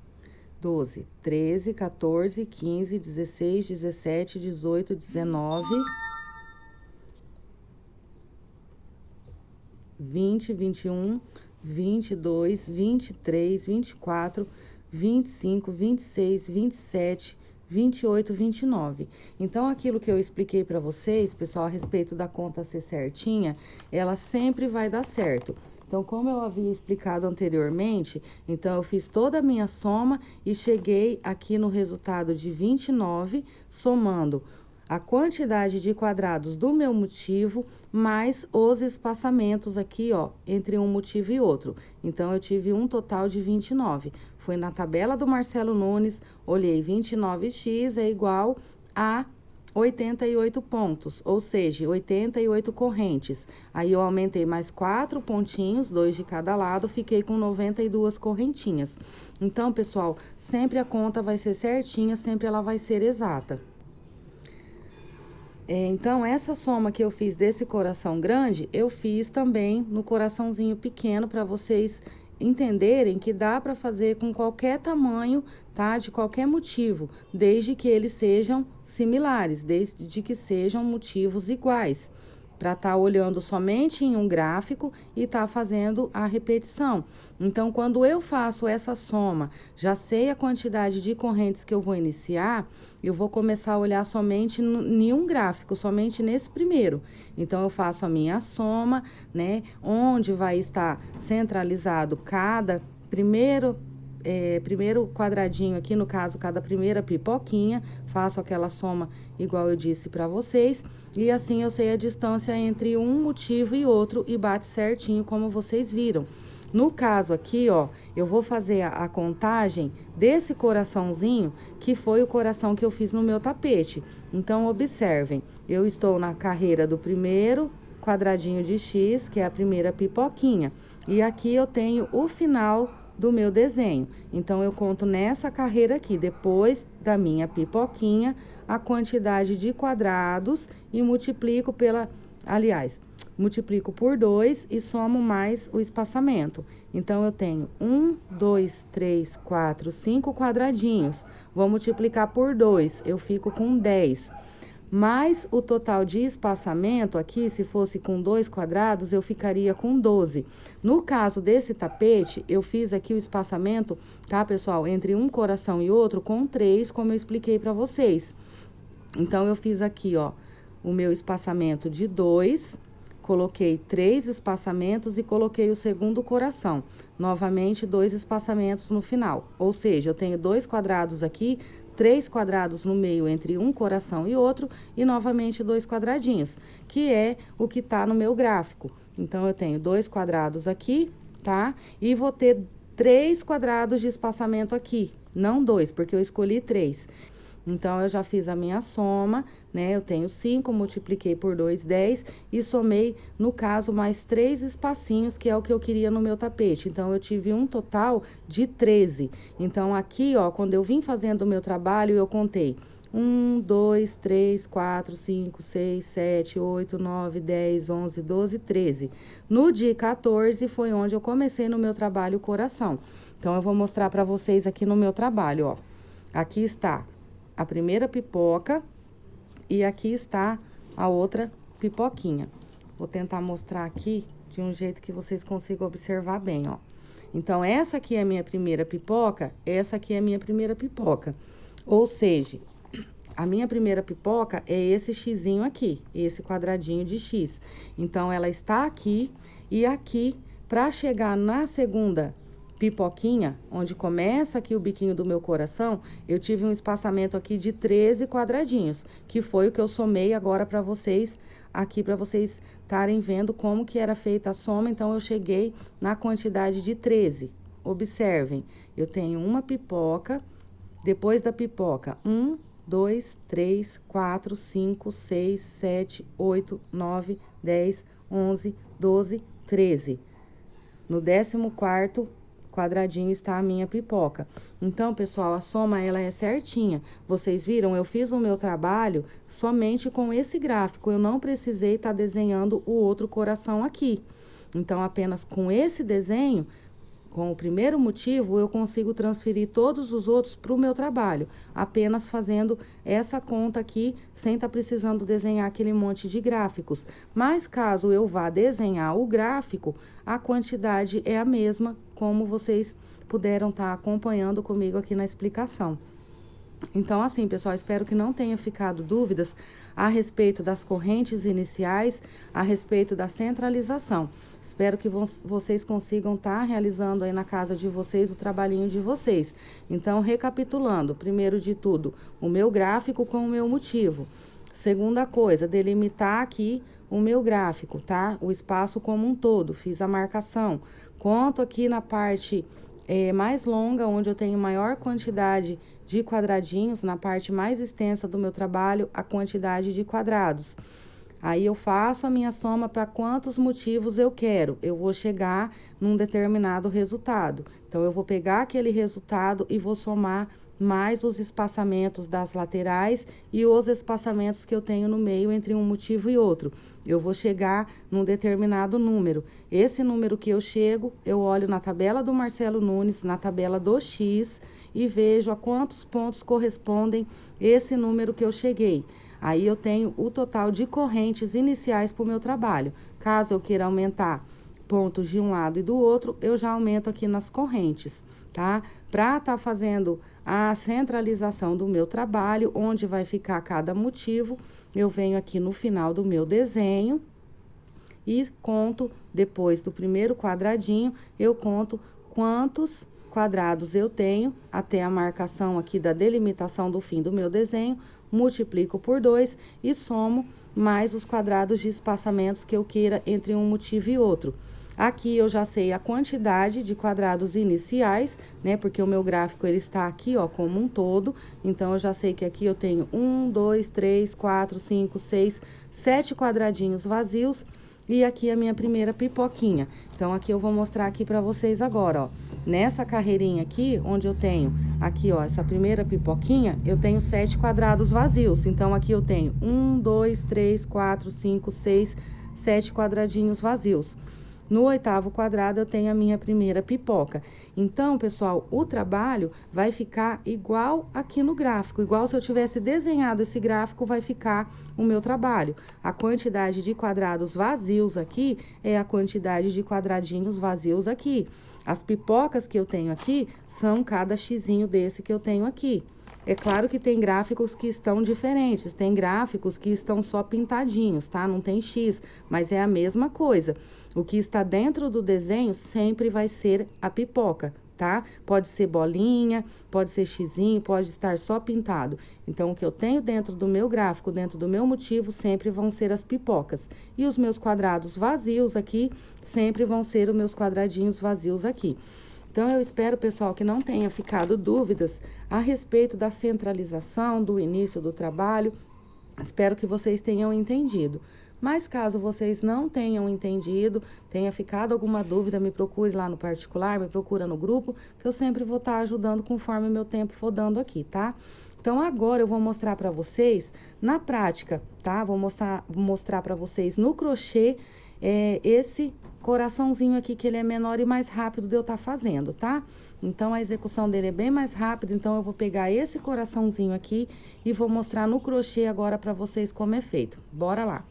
S1: 12, 13, 14, 15, 16, 17, 18, 19... 20, 21, 22, 23, 24, 25, 26, 27, 28, 29. Então, aquilo que eu expliquei para vocês, pessoal, a respeito da conta ser certinha, ela sempre vai dar certo. Então, como eu havia explicado anteriormente, então eu fiz toda a minha soma e cheguei aqui no resultado de 29, somando a quantidade de quadrados do meu motivo, mais os espaçamentos aqui, ó, entre um motivo e outro. Então, eu tive um total de 29. Fui na tabela do Marcelo Nunes, olhei 29x é igual a 88 pontos, ou seja, 88 correntes. Aí, eu aumentei mais 4 pontinhos, 2 de cada lado, fiquei com 92 correntinhas. Então, pessoal, sempre a conta vai ser certinha, sempre ela vai ser exata. Então, essa soma que eu fiz desse coração grande, eu fiz também no coraçãozinho pequeno, para vocês entenderem que dá para fazer com qualquer tamanho, tá? De qualquer motivo, desde que eles sejam similares, desde que sejam motivos iguais. Para estar olhando somente em um gráfico e tá fazendo a repetição. Então, quando eu faço essa soma, já sei a quantidade de correntes que eu vou iniciar, eu vou começar a olhar somente em um gráfico, somente nesse primeiro. Então, eu faço a minha soma, né? Onde vai estar centralizado cada primeiro quadradinho aqui, no caso, cada primeira pipoquinha, faço aquela soma igual eu disse para vocês, e assim eu sei a distância entre um motivo e outro e bate certinho, como vocês viram. No caso aqui, ó, eu vou fazer a contagem desse coraçãozinho, que foi o coração que eu fiz no meu tapete. Então, observem, eu estou na carreira do primeiro quadradinho de X, que é a primeira pipoquinha, e aqui eu tenho o final do meu desenho. Então, eu conto nessa carreira aqui, depois da minha pipoquinha, a quantidade de quadrados e multiplico multiplico por 2 e somo mais o espaçamento. Então, eu tenho 1, 2, 3, 4, 5 quadradinhos. Vou multiplicar por 2, eu fico com 10. Mais o total de espaçamento aqui, se fosse com 2 quadrados, eu ficaria com 12. No caso desse tapete, eu fiz aqui o espaçamento, tá, pessoal? Entre um coração e outro, com 3, como eu expliquei para vocês. Então, eu fiz aqui, ó, o meu espaçamento de 2, coloquei 3 espaçamentos e coloquei o segundo coração. Novamente, 2 espaçamentos no final. Ou seja, eu tenho 2 quadrados aqui, 3 quadrados no meio entre um coração e outro, e novamente 2 quadradinhos, que é o que tá no meu gráfico. Então, eu tenho 2 quadrados aqui, tá? E vou ter 3 quadrados de espaçamento aqui, não 2, porque eu escolhi 3. Então, eu já fiz a minha soma, né? Eu tenho 5, multipliquei por 2, 10, e somei, no caso, mais 3 espacinhos, que é o que eu queria no meu tapete. Então, eu tive um total de 13. Então, aqui, ó, quando eu vim fazendo o meu trabalho, eu contei 1, 2, 3, 4, 5, 6, 7, 8, 9, 10, 11, 12, 13. No dia 14 foi onde eu comecei no meu trabalho coração. Então, eu vou mostrar para vocês aqui no meu trabalho, ó. Aqui está a primeira pipoca e aqui está a outra pipoquinha. Vou tentar mostrar aqui de um jeito que vocês consigam observar bem, ó. Então, essa aqui é a minha primeira pipoca, essa aqui é a minha primeira pipoca. Ou seja, a minha primeira pipoca é esse xizinho aqui, esse quadradinho de X. Então, ela está aqui e aqui, para chegar na segunda pipoquinha, onde começa aqui o biquinho do meu coração, eu tive um espaçamento aqui de 13 quadradinhos, que foi o que eu somei agora para vocês, aqui para vocês estarem vendo como que era feita a soma. Então, eu cheguei na quantidade de 13. Observem, eu tenho uma pipoca, depois da pipoca, 1, 2, 3, 4, 5, 6, 7, 8, 9, 10, 11, 12, 13. No 14º quadradinho está a minha pipoca. Então, pessoal, a soma, ela é certinha. Vocês viram? Eu fiz o meu trabalho somente com esse gráfico. Eu não precisei estar desenhando o outro coração aqui. Então, apenas com esse desenho, com o primeiro motivo, eu consigo transferir todos os outros para o meu trabalho, apenas fazendo essa conta aqui, sem estar precisando desenhar aquele monte de gráficos. Mas caso eu vá desenhar o gráfico, a quantidade é a mesma, como vocês puderam estar acompanhando comigo aqui na explicação. Então, assim, pessoal, espero que não tenha ficado dúvidas a respeito das correntes iniciais, a respeito da centralização. Espero que vocês consigam estar realizando aí na casa de vocês o trabalhinho de vocês. Então, recapitulando, primeiro de tudo, o meu gráfico com o meu motivo. Segunda coisa, delimitar aqui o meu gráfico, tá? O espaço como um todo, fiz a marcação. Conto aqui na parte mais longa, onde eu tenho maior quantidade de quadradinhos, na parte mais extensa do meu trabalho, a quantidade de quadrados. Aí eu faço a minha soma para quantos motivos eu quero. Eu vou chegar num determinado resultado. Então, eu vou pegar aquele resultado e vou somar mais os espaçamentos das laterais e os espaçamentos que eu tenho no meio entre um motivo e outro. Eu vou chegar num determinado número. Esse número que eu chego, eu olho na tabela do Marcelo Nunes, na tabela do X, e vejo a quantos pontos correspondem esse número que eu cheguei. Aí eu tenho o total de correntes iniciais para o meu trabalho. Caso eu queira aumentar pontos de um lado e do outro, eu já aumento aqui nas correntes, tá? Para estar fazendo a centralização do meu trabalho, onde vai ficar cada motivo, eu venho aqui no final do meu desenho e conto, depois do primeiro quadradinho, eu conto quantos quadrados eu tenho até a marcação aqui da delimitação do fim do meu desenho, multiplico por 2 e somo mais os quadrados de espaçamentos que eu queira entre um motivo e outro. Aqui eu já sei a quantidade de quadrados iniciais, né? Porque o meu gráfico ele está aqui, ó, como um todo. Então, eu já sei que aqui eu tenho 1, 2, 3, 4, 5, 6, 7 quadradinhos vazios. E aqui a minha primeira pipoquinha. Então, aqui eu vou mostrar aqui pra vocês agora, ó. Nessa carreirinha aqui, onde eu tenho aqui, ó, essa primeira pipoquinha, eu tenho 7 quadrados vazios. Então, aqui eu tenho 1, 2, 3, 4, 5, 6, 7 quadradinhos vazios. No oitavo quadrado, eu tenho a minha primeira pipoca. Então, pessoal, o trabalho vai ficar igual aqui no gráfico. Igual se eu tivesse desenhado esse gráfico, vai ficar o meu trabalho. A quantidade de quadrados vazios aqui é a quantidade de quadradinhos vazios aqui. As pipocas que eu tenho aqui são cada xizinho desse que eu tenho aqui. É claro que tem gráficos que estão diferentes, tem gráficos que estão só pintadinhos, tá? Não tem X, mas é a mesma coisa. O que está dentro do desenho sempre vai ser a pipoca, tá? Pode ser bolinha, pode ser xizinho, pode estar só pintado. Então, o que eu tenho dentro do meu gráfico, dentro do meu motivo, sempre vão ser as pipocas. E os meus quadrados vazios aqui, sempre vão ser os meus quadradinhos vazios aqui. Então, eu espero, pessoal, que não tenha ficado dúvidas a respeito da centralização, do início do trabalho. Espero que vocês tenham entendido. Mas, caso vocês não tenham entendido, tenha ficado alguma dúvida, me procure lá no particular, me procura no grupo, que eu sempre vou estar ajudando conforme meu tempo for dando aqui, tá? Então, agora eu vou mostrar para vocês na prática, tá? Vou mostrar para vocês no crochê esse coraçãozinho aqui, que ele é menor e mais rápido de eu estar fazendo, tá? Então, a execução dele é bem mais rápida, então eu vou pegar esse coraçãozinho aqui e vou mostrar no crochê agora para vocês como é feito. Bora lá!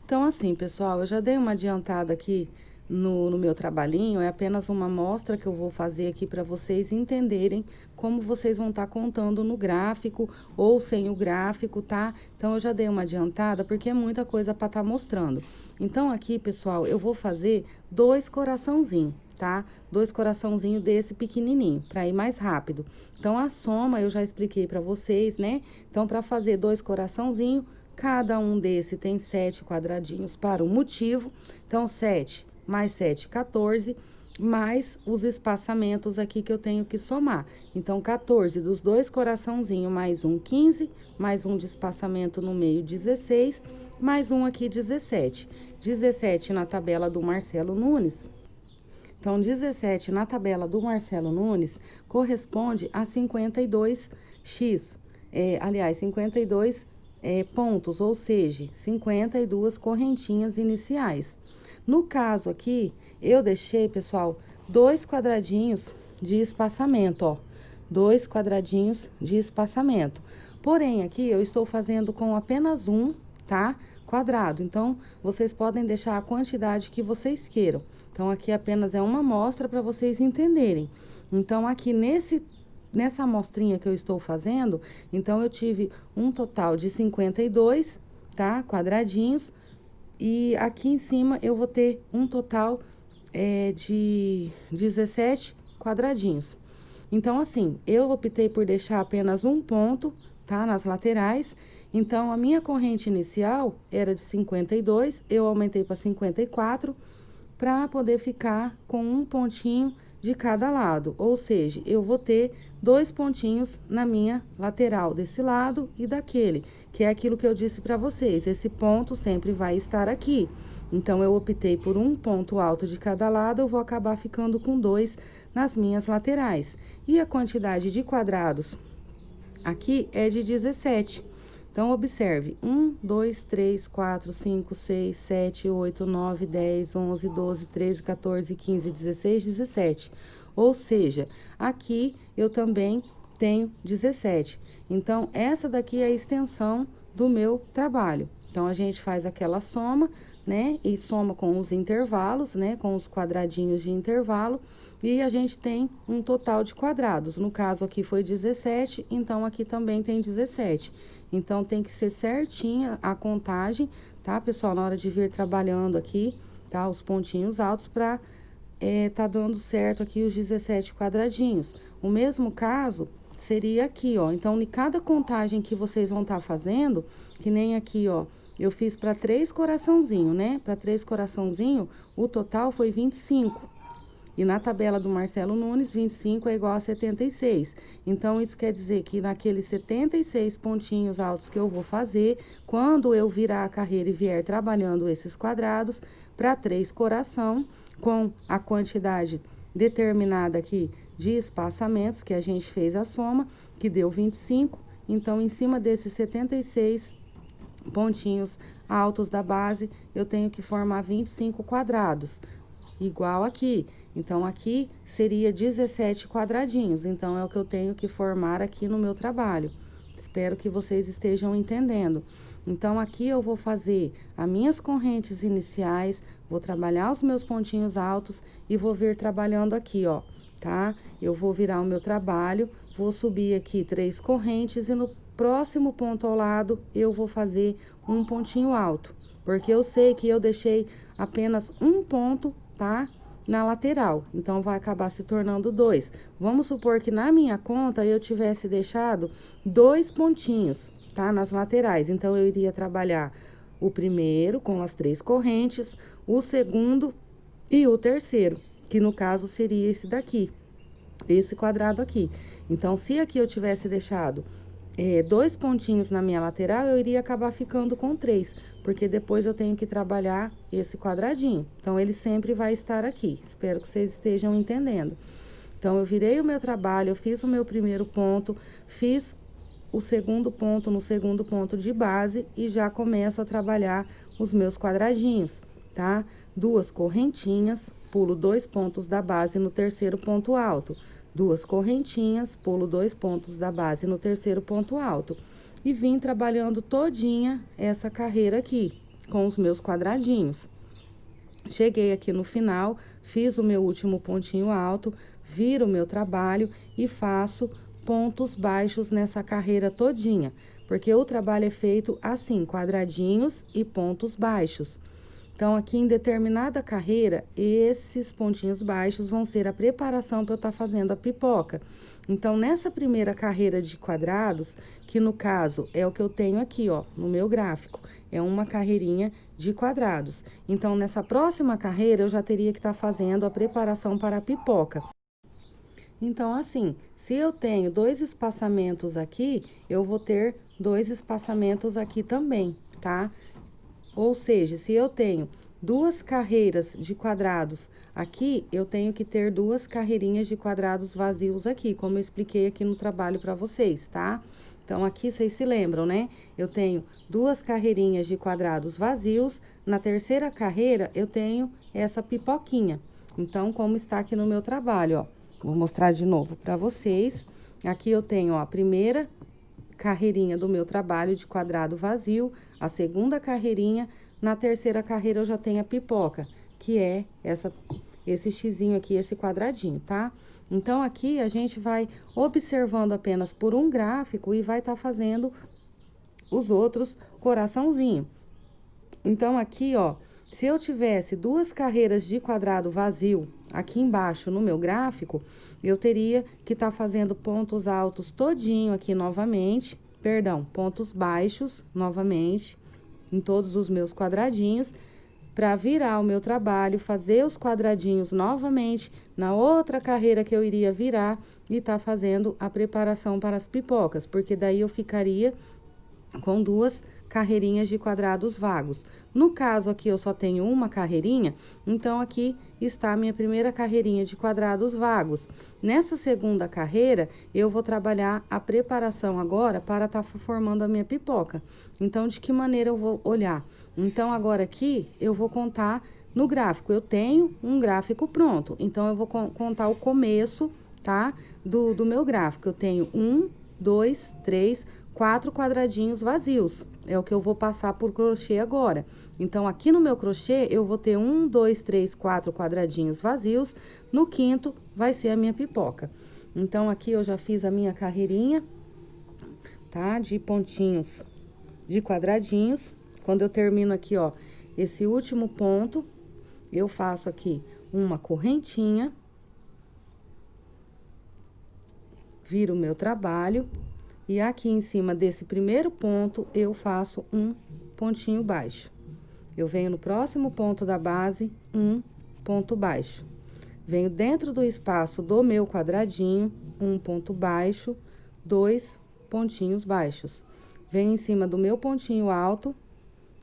S1: Então, assim, pessoal, eu já dei uma adiantada aqui no meu trabalhinho, é apenas uma amostra que eu vou fazer aqui para vocês entenderem como vocês vão estar contando no gráfico ou sem o gráfico, tá? Então, eu já dei uma adiantada porque é muita coisa para estar mostrando. Então, aqui, pessoal, eu vou fazer 2 coraçãozinhos, tá? 2 coraçãozinhos desse pequenininho, para ir mais rápido. Então, a soma eu já expliquei para vocês, né? Então, para fazer 2 coraçãozinhos, cada um desse tem 7 quadradinhos para um motivo. Então, 7 mais 7, 14, mais os espaçamentos aqui que eu tenho que somar. Então, 14 dos 2 coraçãozinhos, mais um 15, mais um de espaçamento no meio, 16, mais um aqui, 17. 17 na tabela do Marcelo Nunes. Então, 17 na tabela do Marcelo Nunes corresponde a 52x. Aliás, 52 pontos, ou seja, 52 correntinhas iniciais. No caso aqui, eu deixei, pessoal, 2 quadradinhos de espaçamento, ó. 2 quadradinhos de espaçamento. Porém, aqui eu estou fazendo com apenas um, tá? Quadrado. Então, vocês podem deixar a quantidade que vocês queiram. Então, aqui apenas é uma amostra para vocês entenderem. Então, aqui nessa amostrinha que eu estou fazendo, então, eu tive um total de 52, tá? Quadradinhos. E aqui em cima, eu vou ter um total de 17 quadradinhos. Então, assim, eu optei por deixar apenas um ponto, tá? Nas laterais. Então, a minha corrente inicial era de 52, eu aumentei para 54, para poder ficar com um pontinho de cada lado. Ou seja, eu vou ter 2 pontinhos na minha lateral, desse lado e daquele, que é aquilo que eu disse para vocês. Esse ponto sempre vai estar aqui. Então, eu optei por um ponto alto de cada lado, eu vou acabar ficando com 2 nas minhas laterais. E a quantidade de quadrados aqui é de 17. Então, observe: 1, 2, 3, 4, 5, 6, 7, 8, 9, 10, 11, 12, 13, 14, 15, 16, 17. Ou seja, aqui eu também tenho 17. Então, essa daqui é a extensão do meu trabalho. Então, a gente faz aquela soma, né? E soma com os intervalos, né? Com os quadradinhos de intervalo. E a gente tem um total de quadrados. No caso, aqui foi 17, então aqui também tem 17. Então, tem que ser certinha a contagem, tá, pessoal? Na hora de vir trabalhando aqui, tá? Os pontinhos altos pra tá dando certo aqui os 17 quadradinhos. O mesmo caso seria aqui, ó. Então, em cada contagem que vocês vão estar fazendo, que nem aqui, ó, eu fiz para 3 coraçãozinho, né? Para 3 coraçãozinho, o total foi 25. E na tabela do Marcelo Nunes, 25 é igual a 76. Então, isso quer dizer que naqueles 76 pontinhos altos que eu vou fazer, quando eu virar a carreira e vier trabalhando esses quadrados, para 3 coração, com a quantidade determinada aqui de espaçamentos, que a gente fez a soma, que deu 25. Então, em cima desses 76 pontinhos altos da base, eu tenho que formar 25 quadrados, igual aqui. Então, aqui seria 17 quadradinhos. Então, é o que eu tenho que formar aqui no meu trabalho. Espero que vocês estejam entendendo. Então, aqui eu vou fazer as minhas correntes iniciais, vou trabalhar os meus pontinhos altos e vou vir trabalhando aqui, ó, tá? Eu vou virar o meu trabalho, vou subir aqui 3 correntes e no próximo ponto ao lado eu vou fazer um pontinho alto. Porque eu sei que eu deixei apenas um ponto, tá? Na lateral, então vai acabar se tornando 2. Vamos supor que na minha conta eu tivesse deixado 2 pontinhos, tá? Nas laterais, então eu iria trabalhar o primeiro com as 3 correntes, o segundo e o terceiro, que no caso seria esse daqui, esse quadrado aqui. Então, se aqui eu tivesse deixado 2 pontinhos na minha lateral, eu iria acabar ficando com 3, porque depois eu tenho que trabalhar esse quadradinho. Então, ele sempre vai estar aqui. Espero que vocês estejam entendendo. Então, eu virei o meu trabalho, eu fiz o meu primeiro ponto, fiz o segundo ponto no segundo ponto de base e já começo a trabalhar os meus quadradinhos, tá? 2 correntinhas, pulo 2 pontos da base no terceiro ponto alto. 2 correntinhas, pulo 2 pontos da base no terceiro ponto alto. E vim trabalhando todinha essa carreira aqui, com os meus quadradinhos. Cheguei aqui no final, fiz o meu último pontinho alto, viro o meu trabalho e faço pontos baixos nessa carreira todinha. Porque o trabalho é feito assim, quadradinhos e pontos baixos. Então, aqui em determinada carreira, esses pontinhos baixos vão ser a preparação para eu estar fazendo a pipoca. Então, nessa primeira carreira de quadrados, que no caso é o que eu tenho aqui, ó, no meu gráfico, é uma carreirinha de quadrados. Então, nessa próxima carreira, eu já teria que estar fazendo a preparação para a pipoca. Então, assim, se eu tenho 2 espaçamentos aqui, eu vou ter 2 espaçamentos aqui também, tá? Ou seja, se eu tenho 2 carreiras de quadrados aqui, eu tenho que ter 2 carreirinhas de quadrados vazios aqui, como eu expliquei aqui no trabalho para vocês, tá? Então, aqui vocês se lembram, né? Eu tenho 2 carreirinhas de quadrados vazios, na terceira carreira eu tenho essa pipoquinha. Então, como está aqui no meu trabalho, ó. Vou mostrar de novo pra vocês. Aqui eu tenho, ó, a primeira carreirinha do meu trabalho de quadrado vazio, a segunda carreirinha, na terceira carreira eu já tenho a pipoca, que é esse xizinho aqui, esse quadradinho, tá? Então, aqui a gente vai observando apenas por um gráfico e vai estar fazendo os outros coraçãozinho. Então, aqui, ó, se eu tivesse duas carreiras de quadrado vazio aqui embaixo no meu gráfico, eu teria que estar fazendo pontos altos todinho aqui novamente, perdão, pontos baixos novamente, em todos os meus quadradinhos, para virar o meu trabalho, fazer os quadradinhos novamente na outra carreira que eu iria virar e tá fazendo a preparação para as pipocas, porque daí eu ficaria com duas carreirinhas de quadrados vagos. No caso aqui, eu só tenho uma carreirinha, então aqui está a minha primeira carreirinha de quadrados vagos. Nessa segunda carreira, eu vou trabalhar a preparação agora para estar formando a minha pipoca. Então, de que maneira eu vou olhar? Então, agora aqui, eu vou contar no gráfico. Eu tenho um gráfico pronto, então eu vou contar o começo, tá? Do meu gráfico. Eu tenho 1, 2, 3, 4 quadradinhos vazios. É o que eu vou passar por crochê agora. Então, aqui no meu crochê, eu vou ter 1, 2, 3, 4 quadradinhos vazios. No quinto, vai ser a minha pipoca. Então, aqui eu já fiz a minha carreirinha, tá? De pontinhos de quadradinhos. Quando eu termino aqui, ó, esse último ponto, eu faço aqui uma correntinha. Viro o meu trabalho. E aqui em cima desse primeiro ponto, eu faço um pontinho baixo. Eu venho no próximo ponto da base, um ponto baixo. Venho dentro do espaço do meu quadradinho, um ponto baixo, 2 pontinhos baixos. Venho em cima do meu pontinho alto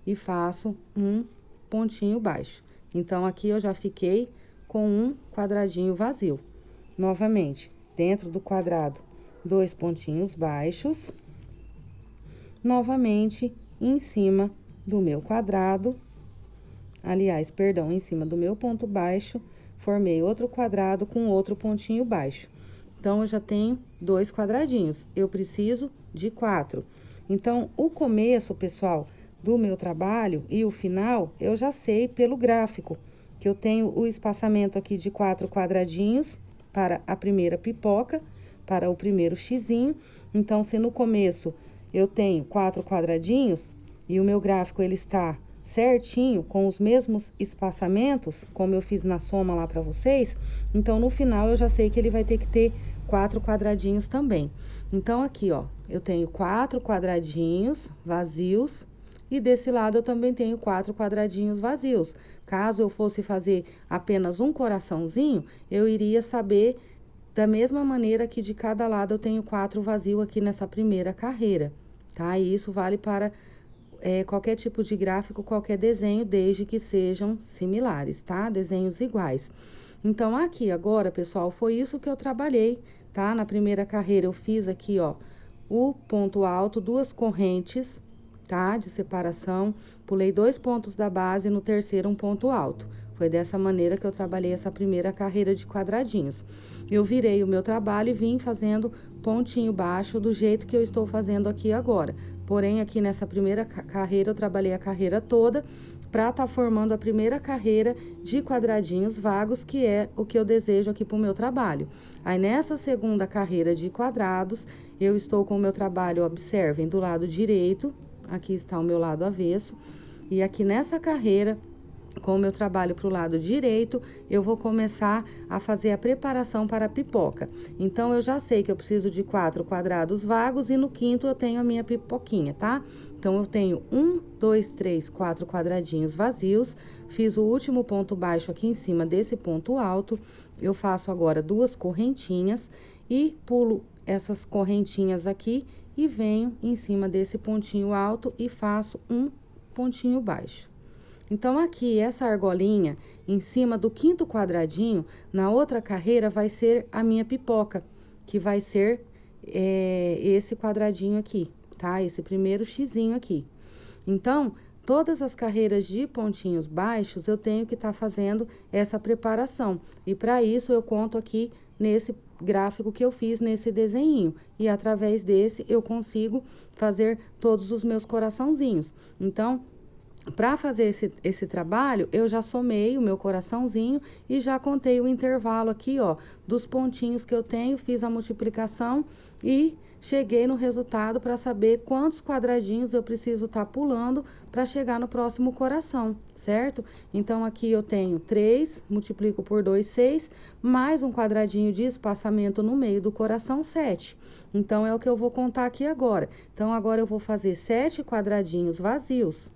S1: e faço um pontinho baixo. Então, aqui eu já fiquei com um quadradinho vazio. Novamente, dentro do quadrado, 2 pontinhos baixos, novamente em cima do meu quadrado, aliás, perdão, em cima do meu ponto baixo, formei outro quadrado com outro pontinho baixo. Então, eu já tenho 2 quadradinhos, eu preciso de 4. Então, o começo, pessoal, do meu trabalho e o final, eu já sei pelo gráfico, que eu tenho o espaçamento aqui de 4 quadradinhos para a primeira pipoca, para o primeiro xizinho. Então, se no começo eu tenho 4 quadradinhos e o meu gráfico ele está certinho, com os mesmos espaçamentos, como eu fiz na soma lá para vocês, então no final eu já sei que ele vai ter que ter 4 quadradinhos também. Então, aqui, ó, eu tenho 4 quadradinhos vazios e desse lado eu também tenho 4 quadradinhos vazios. Caso eu fosse fazer apenas um coraçãozinho, eu iria saber da mesma maneira que de cada lado eu tenho 4 vazios aqui nessa primeira carreira, tá? E isso vale para qualquer tipo de gráfico, qualquer desenho, desde que sejam similares, tá? Desenhos iguais. Então, aqui agora, pessoal, foi isso que eu trabalhei, tá? Na primeira carreira eu fiz aqui, ó, o ponto alto, 2 correntes, tá? De separação, pulei 2 pontos da base, no terceiro um ponto alto. Foi dessa maneira que eu trabalhei essa primeira carreira de quadradinhos. Eu virei o meu trabalho e vim fazendo pontinho baixo do jeito que eu estou fazendo aqui agora. Porém, aqui nessa primeira carreira, eu trabalhei a carreira toda para estar formando a primeira carreira de quadradinhos vagos, que é o que eu desejo aqui para o meu trabalho. Aí, nessa segunda carreira de quadrados, eu estou com o meu trabalho, observem, do lado direito, aqui está o meu lado avesso, e aqui nessa carreira, com o meu trabalho para o lado direito, eu vou começar a fazer a preparação para a pipoca. Então, eu já sei que eu preciso de 4 quadrados vagos e no quinto eu tenho a minha pipoquinha, tá? Então, eu tenho 1, 2, 3, 4 quadradinhos vazios, fiz o último ponto baixo aqui em cima desse ponto alto, eu faço agora 2 correntinhas e pulo essas correntinhas aqui e venho em cima desse pontinho alto e faço um pontinho baixo. Então, aqui, essa argolinha, em cima do quinto quadradinho, na outra carreira, vai ser a minha pipoca, que vai ser esse quadradinho aqui, tá? Esse primeiro xizinho aqui. Então, todas as carreiras de pontinhos baixos, eu tenho que estar fazendo essa preparação. E para isso, eu conto aqui nesse gráfico que eu fiz nesse desenho. E através desse, eu consigo fazer todos os meus coraçãozinhos. Então, para fazer esse trabalho, eu já somei o meu coraçãozinho e já contei o intervalo aqui, ó, dos pontinhos que eu tenho, fiz a multiplicação e cheguei no resultado para saber quantos quadradinhos eu preciso estar pulando para chegar no próximo coração, certo? Então, aqui eu tenho 3, multiplico por 2, 6, mais um quadradinho de espaçamento no meio do coração, 7. Então, é o que eu vou contar aqui agora. Então, agora eu vou fazer 7 quadradinhos vazios.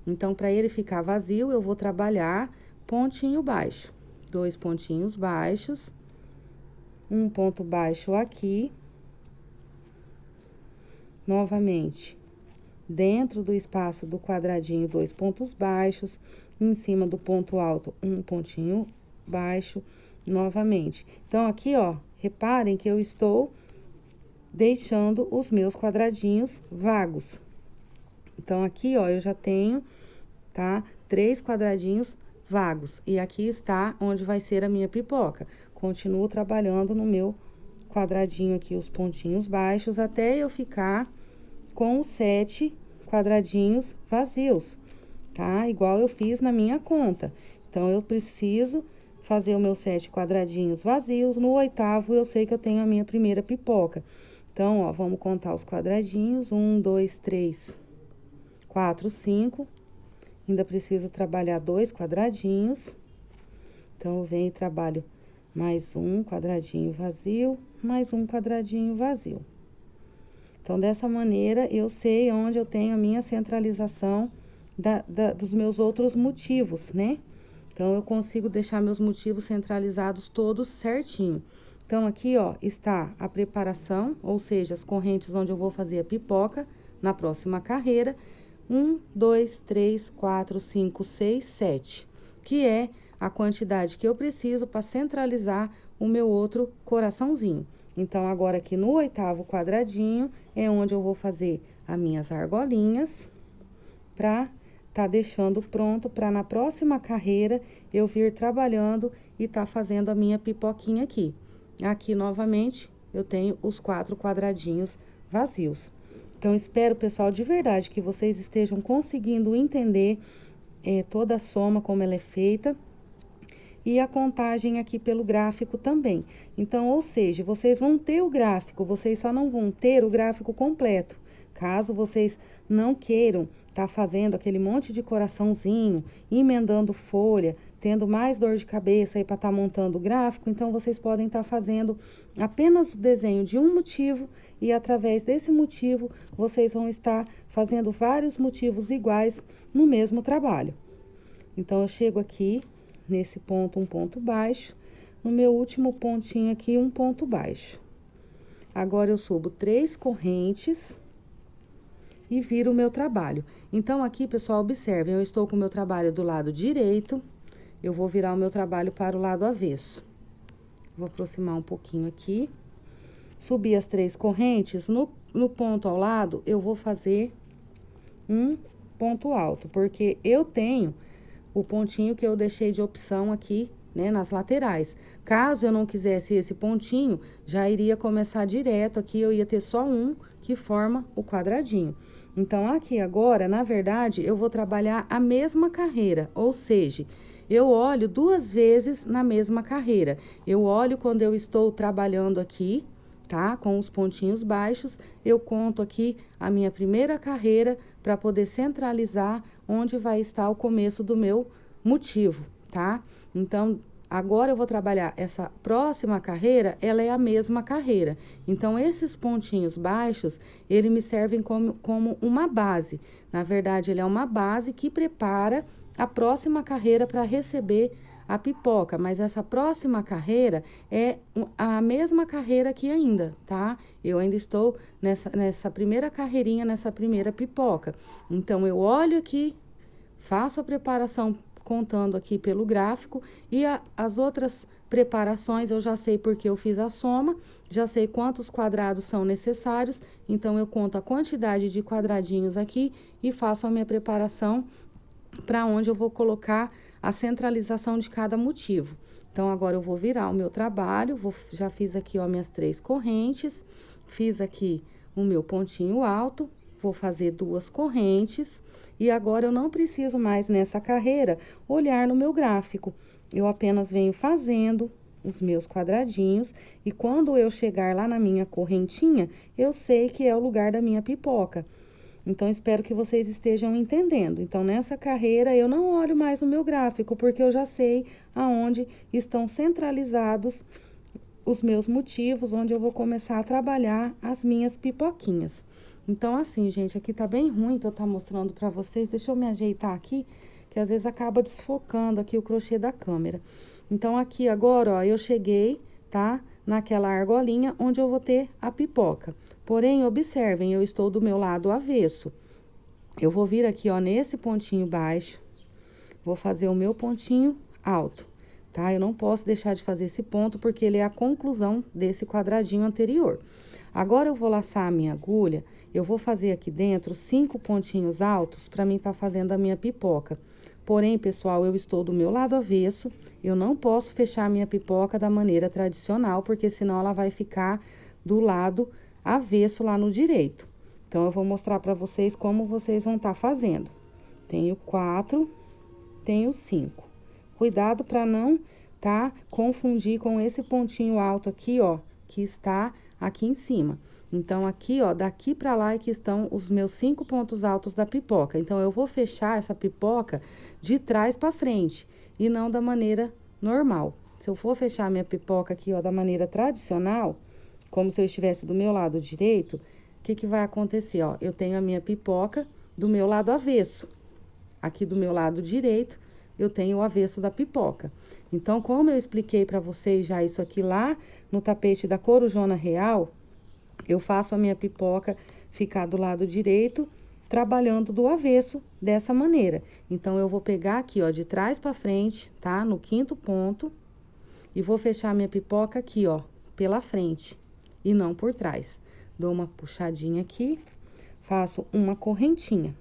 S1: Então, para ele ficar vazio, eu vou trabalhar pontinho baixo. 2 pontinhos baixos, um ponto baixo aqui. Novamente, dentro do espaço do quadradinho, 2 pontos baixos. Em cima do ponto alto, um pontinho baixo, novamente. Então, aqui, ó, reparem que eu estou deixando os meus quadradinhos vagos. Então, aqui, ó, eu já tenho, tá? 3 quadradinhos vagos. E aqui está onde vai ser a minha pipoca. Continuo trabalhando no meu quadradinho aqui, os pontinhos baixos, até eu ficar com os 7 quadradinhos vazios, tá? Igual eu fiz na minha conta. Então, eu preciso fazer os meus 7 quadradinhos vazios. No 8º, eu sei que eu tenho a minha primeira pipoca. Então, ó, vamos contar os quadradinhos. 1, 2, 3... 4, 5, ainda preciso trabalhar 2 quadradinhos. Então, eu venho e trabalho mais um quadradinho vazio, mais um quadradinho vazio. Então, dessa maneira, eu sei onde eu tenho a minha centralização dos meus outros motivos, né? Então, eu consigo deixar meus motivos centralizados todos certinho. Então, aqui, ó, está a preparação, ou seja, as correntes onde eu vou fazer a pipoca na próxima carreira. 1, 2, 3, 4, 5, 6, 7, que é a quantidade que eu preciso para centralizar o meu outro coraçãozinho. Então, agora aqui no 8º quadradinho é onde eu vou fazer as minhas argolinhas para tá deixando pronto para na próxima carreira eu vir trabalhando e tá fazendo a minha pipoquinha aqui. Aqui, novamente, eu tenho os 4 quadradinhos vazios. Então, espero, pessoal, de verdade, que vocês estejam conseguindo entender toda a soma, como ela é feita. E a contagem aqui pelo gráfico também. Então, ou seja, vocês vão ter o gráfico, vocês só não vão ter o gráfico completo. Caso vocês não queiram tá fazendo aquele monte de coraçãozinho, emendando folha, tendo mais dor de cabeça aí para estar montando o gráfico, então vocês podem estar fazendo apenas o desenho de um motivo e através desse motivo vocês vão estar fazendo vários motivos iguais no mesmo trabalho. Então, eu chego aqui nesse ponto, um ponto baixo, no meu último pontinho aqui, um ponto baixo. Agora, eu subo 3 correntes e viro o meu trabalho. Então, aqui, pessoal, observem, eu estou com o meu trabalho do lado direito, eu vou virar o meu trabalho para o lado avesso. Vou aproximar um pouquinho aqui. Subir as 3 correntes, no ponto ao lado, eu vou fazer um ponto alto, porque eu tenho o pontinho que eu deixei de opção aqui, né, nas laterais. Caso eu não quisesse esse pontinho, já iria começar direto aqui, eu ia ter só um que forma o quadradinho. Então, aqui agora, na verdade, eu vou trabalhar a mesma carreira, ou seja, eu olho 2 vezes na mesma carreira. Eu olho quando eu estou trabalhando aqui, tá? Com os pontinhos baixos, eu conto aqui a minha primeira carreira para poder centralizar onde vai estar o começo do meu motivo, tá? Então, agora eu vou trabalhar essa próxima carreira, ela é a mesma carreira. Então, esses pontinhos baixos, eles me servem como uma base. Na verdade, ele é uma base que prepara a próxima carreira para receber a pipoca, mas essa próxima carreira é a mesma carreira aqui ainda, tá? Eu ainda estou nessa primeira carreirinha, nessa primeira pipoca. Então, eu olho aqui, faço a preparação contando aqui pelo gráfico. E as outras preparações eu já sei porque eu fiz a soma, já sei quantos quadrados são necessários, então eu conto a quantidade de quadradinhos aqui e faço a minha preparação para onde eu vou colocar a centralização de cada motivo. Então, agora eu vou virar o meu trabalho, já fiz aqui, ó, minhas 3 correntes, fiz aqui o meu pontinho alto, vou fazer 2 correntes, e agora eu não preciso mais nessa carreira olhar no meu gráfico. Eu apenas venho fazendo os meus quadradinhos, e quando eu chegar lá na minha correntinha, eu sei que é o lugar da minha pipoca. Então, espero que vocês estejam entendendo. Então, nessa carreira, eu não olho mais no meu gráfico, porque eu já sei aonde estão centralizados os meus motivos, onde eu vou começar a trabalhar as minhas pipoquinhas. Então, assim, gente, aqui tá bem ruim pra eu estar mostrando pra vocês. Deixa eu me ajeitar aqui, que às vezes acaba desfocando aqui o crochê da câmera. Então, aqui agora, ó, eu cheguei, tá? Naquela argolinha onde eu vou ter a pipoca. Porém, observem, eu estou do meu lado avesso. Eu vou vir aqui, ó, nesse pontinho baixo, vou fazer o meu pontinho alto, tá? Eu não posso deixar de fazer esse ponto, porque ele é a conclusão desse quadradinho anterior. Agora, eu vou laçar a minha agulha, eu vou fazer aqui dentro 5 pontinhos altos pra mim tá fazendo a minha pipoca. Porém, pessoal, eu estou do meu lado avesso, eu não posso fechar a minha pipoca da maneira tradicional, porque senão ela vai ficar do lado avesso lá no direito. Então, eu vou mostrar pra vocês como vocês vão estar fazendo. Tenho 4, tenho 5. Cuidado pra não, tá, confundir com esse pontinho alto aqui, ó, que está aqui em cima. Então, aqui, ó, daqui pra lá é que estão os meus 5 pontos altos da pipoca. Então, eu vou fechar essa pipoca de trás pra frente e não da maneira normal. Se eu for fechar minha pipoca aqui, ó, da maneira tradicional, como se eu estivesse do meu lado direito, o que que vai acontecer, ó? Eu tenho a minha pipoca do meu lado avesso. Aqui do meu lado direito, eu tenho o avesso da pipoca. Então, como eu expliquei pra vocês já isso aqui lá no tapete da Corujona Real, eu faço a minha pipoca ficar do lado direito, trabalhando do avesso dessa maneira. Então, eu vou pegar aqui, ó, de trás pra frente, tá? No 5º ponto, e vou fechar a minha pipoca aqui, ó, pela frente e não por trás. Dou uma puxadinha aqui, faço uma correntinha.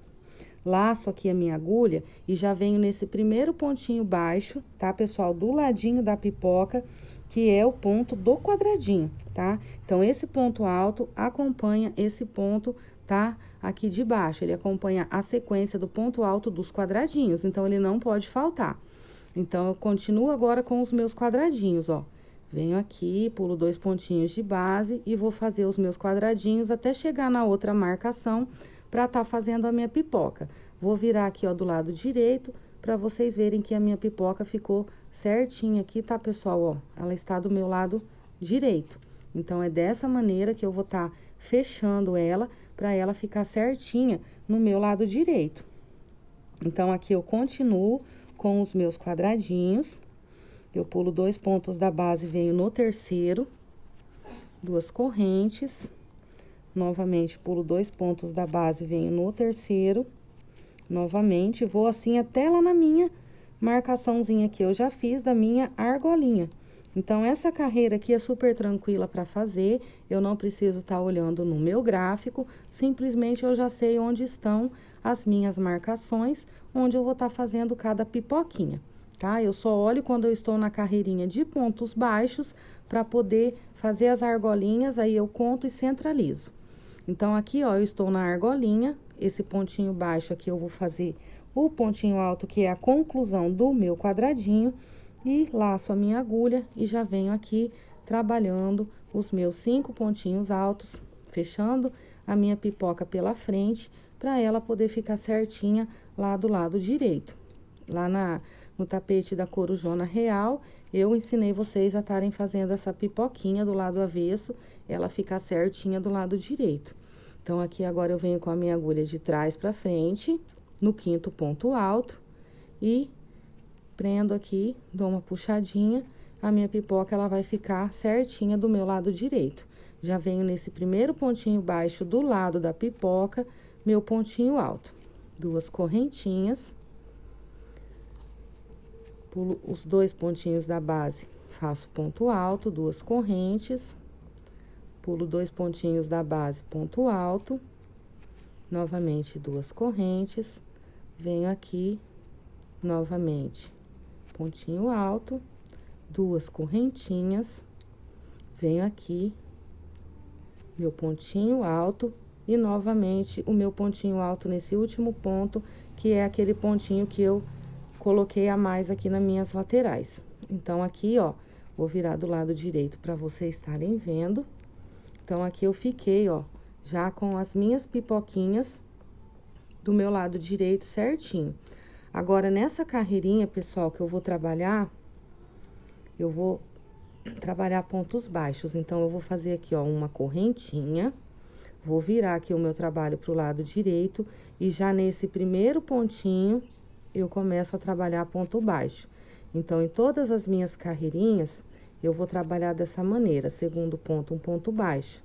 S1: Laço aqui a minha agulha e já venho nesse primeiro pontinho baixo, tá, pessoal? Do ladinho da pipoca, que é o ponto do quadradinho, tá? Então, esse ponto alto acompanha esse ponto, tá? Aqui de baixo, ele acompanha a sequência do ponto alto dos quadradinhos, então, ele não pode faltar. Então, eu continuo agora com os meus quadradinhos, ó. Venho aqui, pulo 2 pontinhos de base e vou fazer os meus quadradinhos até chegar na outra marcação pra tá fazendo a minha pipoca. Vou virar aqui, ó, do lado direito, pra vocês verem que a minha pipoca ficou certinha aqui, tá, pessoal? Ó, ela está do meu lado direito. Então, é dessa maneira que eu vou tá fechando ela, pra ela ficar certinha no meu lado direito. Então, aqui eu continuo com os meus quadradinhos. Eu pulo 2 pontos da base, venho no terceiro, 2 correntes. Novamente, pulo 2 pontos da base, venho no terceiro. Novamente, vou assim até lá na minha marcaçãozinha que eu já fiz da minha argolinha. Então, essa carreira aqui é super tranquila para fazer, eu não preciso estar olhando no meu gráfico, simplesmente eu já sei onde estão as minhas marcações, onde eu vou estar fazendo cada pipoquinha, tá? Eu só olho quando eu estou na carreirinha de pontos baixos para poder fazer as argolinhas, aí eu conto e centralizo. Então, aqui, ó, eu estou na argolinha, esse pontinho baixo aqui eu vou fazer o pontinho alto, que é a conclusão do meu quadradinho, e laço a minha agulha e já venho aqui trabalhando os meus 5 pontinhos altos, fechando a minha pipoca pela frente, para ela poder ficar certinha lá do lado direito. Lá no tapete da Corujona Real, eu ensinei vocês a estarem fazendo essa pipoquinha do lado avesso, ela ficar certinha do lado direito. Então, aqui agora eu venho com a minha agulha de trás pra frente, no 5º ponto alto, e prendo aqui, dou uma puxadinha, a minha pipoca ela vai ficar certinha do meu lado direito. Já venho nesse primeiro pontinho baixo do lado da pipoca, meu pontinho alto. 2 correntinhas. pulo os 2 pontinhos da base, faço ponto alto, 2 correntes, pulo 2 pontinhos da base, ponto alto, novamente 2 correntes, venho aqui, novamente, pontinho alto, 2 correntinhas, venho aqui, meu pontinho alto, e novamente o meu pontinho alto nesse último ponto, que é aquele pontinho que eu coloquei a mais aqui nas minhas laterais. Então, aqui, ó, vou virar do lado direito para vocês estarem vendo. Então, aqui eu fiquei, ó, já com as minhas pipoquinhas do meu lado direito certinho. Agora, nessa carreirinha, pessoal, que eu vou trabalhar pontos baixos. Então, eu vou fazer aqui, ó, uma correntinha. Vou virar aqui o meu trabalho pro lado direito e já nesse primeiro pontinho eu começo a trabalhar ponto baixo. Então, em todas as minhas carreirinhas, eu vou trabalhar dessa maneira: segundo ponto, um ponto baixo.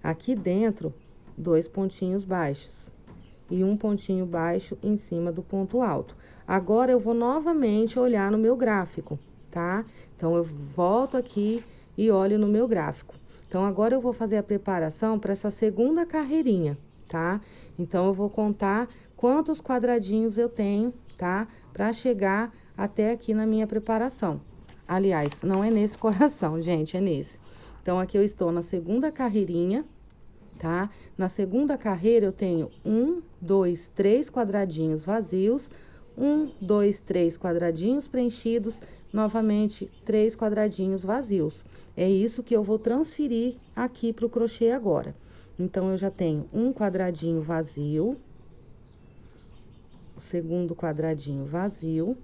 S1: Aqui dentro, 2 pontinhos baixos e um pontinho baixo em cima do ponto alto. Agora, eu vou novamente olhar no meu gráfico, tá? Então, eu volto aqui e olho no meu gráfico. Então, agora eu vou fazer a preparação para essa segunda carreirinha, tá? Então, eu vou contar quantos quadradinhos eu tenho, tá? Pra chegar até aqui na minha preparação. Aliás, não é nesse coração, gente, é nesse. Então, aqui eu estou na segunda carreirinha, tá? Na segunda carreira, eu tenho 1, 2, 3 quadradinhos vazios, 1, 2, 3 quadradinhos preenchidos, novamente 3 quadradinhos vazios. É isso que eu vou transferir aqui pro crochê agora. Então, eu já tenho um quadradinho vazio, o segundo quadradinho vazio,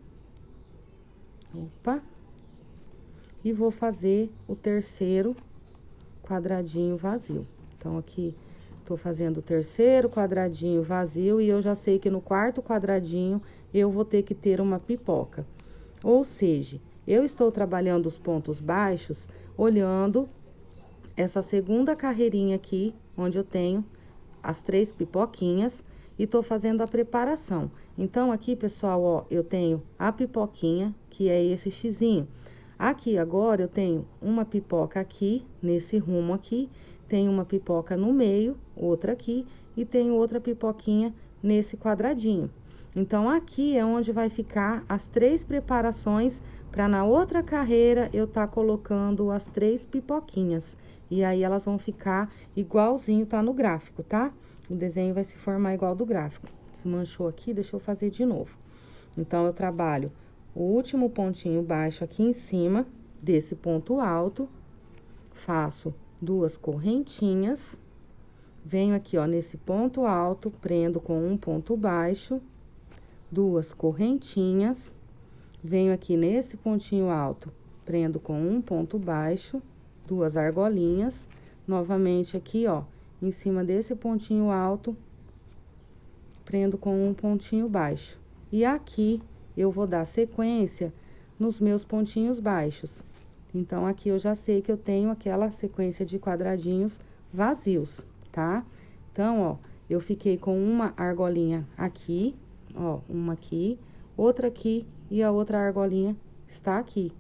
S1: opa, e vou fazer o terceiro quadradinho vazio. Então, aqui, tô fazendo o terceiro quadradinho vazio e eu já sei que no quarto quadradinho eu vou ter que ter uma pipoca. Ou seja, eu estou trabalhando os pontos baixos olhando essa segunda carreirinha aqui, onde eu tenho as 3 pipoquinhas e tô fazendo a preparação. Então, aqui, pessoal, ó, eu tenho a pipoquinha, que é esse xizinho. Aqui, agora, eu tenho uma pipoca aqui, nesse rumo aqui, tenho uma pipoca no meio, outra aqui, e tenho outra pipoquinha nesse quadradinho. Então, aqui é onde vai ficar as 3 preparações para na outra carreira eu tá colocando as 3 pipoquinhas. E aí, elas vão ficar igualzinho tá no gráfico, tá? O desenho vai se formar igual do gráfico. Desmanchou aqui, deixa eu fazer de novo. Então, eu trabalho o último pontinho baixo aqui em cima desse ponto alto, faço 2 correntinhas, venho aqui, ó, nesse ponto alto, prendo com um ponto baixo, 2 correntinhas, venho aqui nesse pontinho alto, prendo com um ponto baixo, 2 argolinhas, novamente aqui, ó, em cima desse pontinho alto, prendo com um pontinho baixo. E aqui, eu vou dar sequência nos meus pontinhos baixos. Então, aqui eu já sei que eu tenho aquela sequência de quadradinhos vazios, tá? Então, ó, eu fiquei com uma argolinha aqui, ó, uma aqui, outra aqui e a outra argolinha está aqui.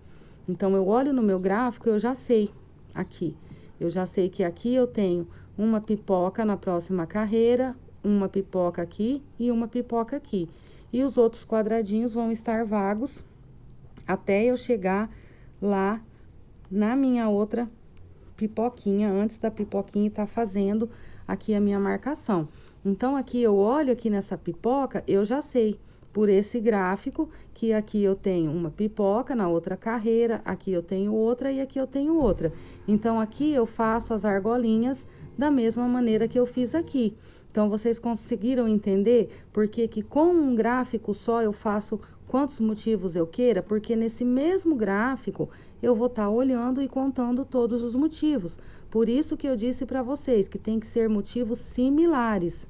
S1: Então, eu olho no meu gráfico, eu já sei aqui. Eu já sei que aqui eu tenho uma pipoca na próxima carreira, uma pipoca aqui e uma pipoca aqui. E os outros quadradinhos vão estar vagos até eu chegar lá na minha outra pipoquinha, antes da pipoquinha estar fazendo aqui a minha marcação. Então, aqui eu olho aqui nessa pipoca, eu já sei, por esse gráfico, que aqui eu tenho uma pipoca, na outra carreira, aqui eu tenho outra e aqui eu tenho outra. Então, aqui eu faço as argolinhas da mesma maneira que eu fiz aqui. Então, vocês conseguiram entender por que com um gráfico só eu faço quantos motivos eu queira? Porque nesse mesmo gráfico eu vou estar olhando e contando todos os motivos. Por isso que eu disse para vocês que tem que ser motivos similares,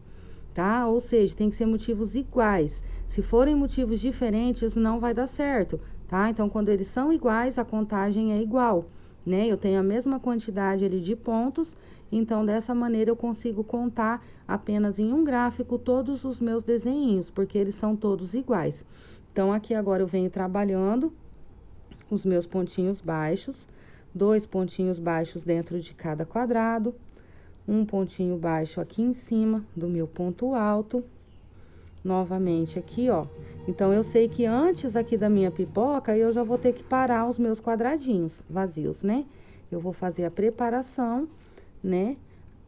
S1: tá? Ou seja, tem que ser motivos iguais. Se forem motivos diferentes, não vai dar certo, tá? Então, quando eles são iguais, a contagem é igual, né? Eu tenho a mesma quantidade ali de pontos, então, dessa maneira, eu consigo contar apenas em um gráfico todos os meus desenhinhos, porque eles são todos iguais. Então, aqui agora eu venho trabalhando os meus pontinhos baixos, 2 pontinhos baixos dentro de cada quadrado, um pontinho baixo aqui em cima do meu ponto alto, novamente aqui, ó. Então, eu sei que antes aqui da minha pipoca, eu já vou ter que parar os meus quadradinhos vazios, né? Eu vou fazer a preparação, né?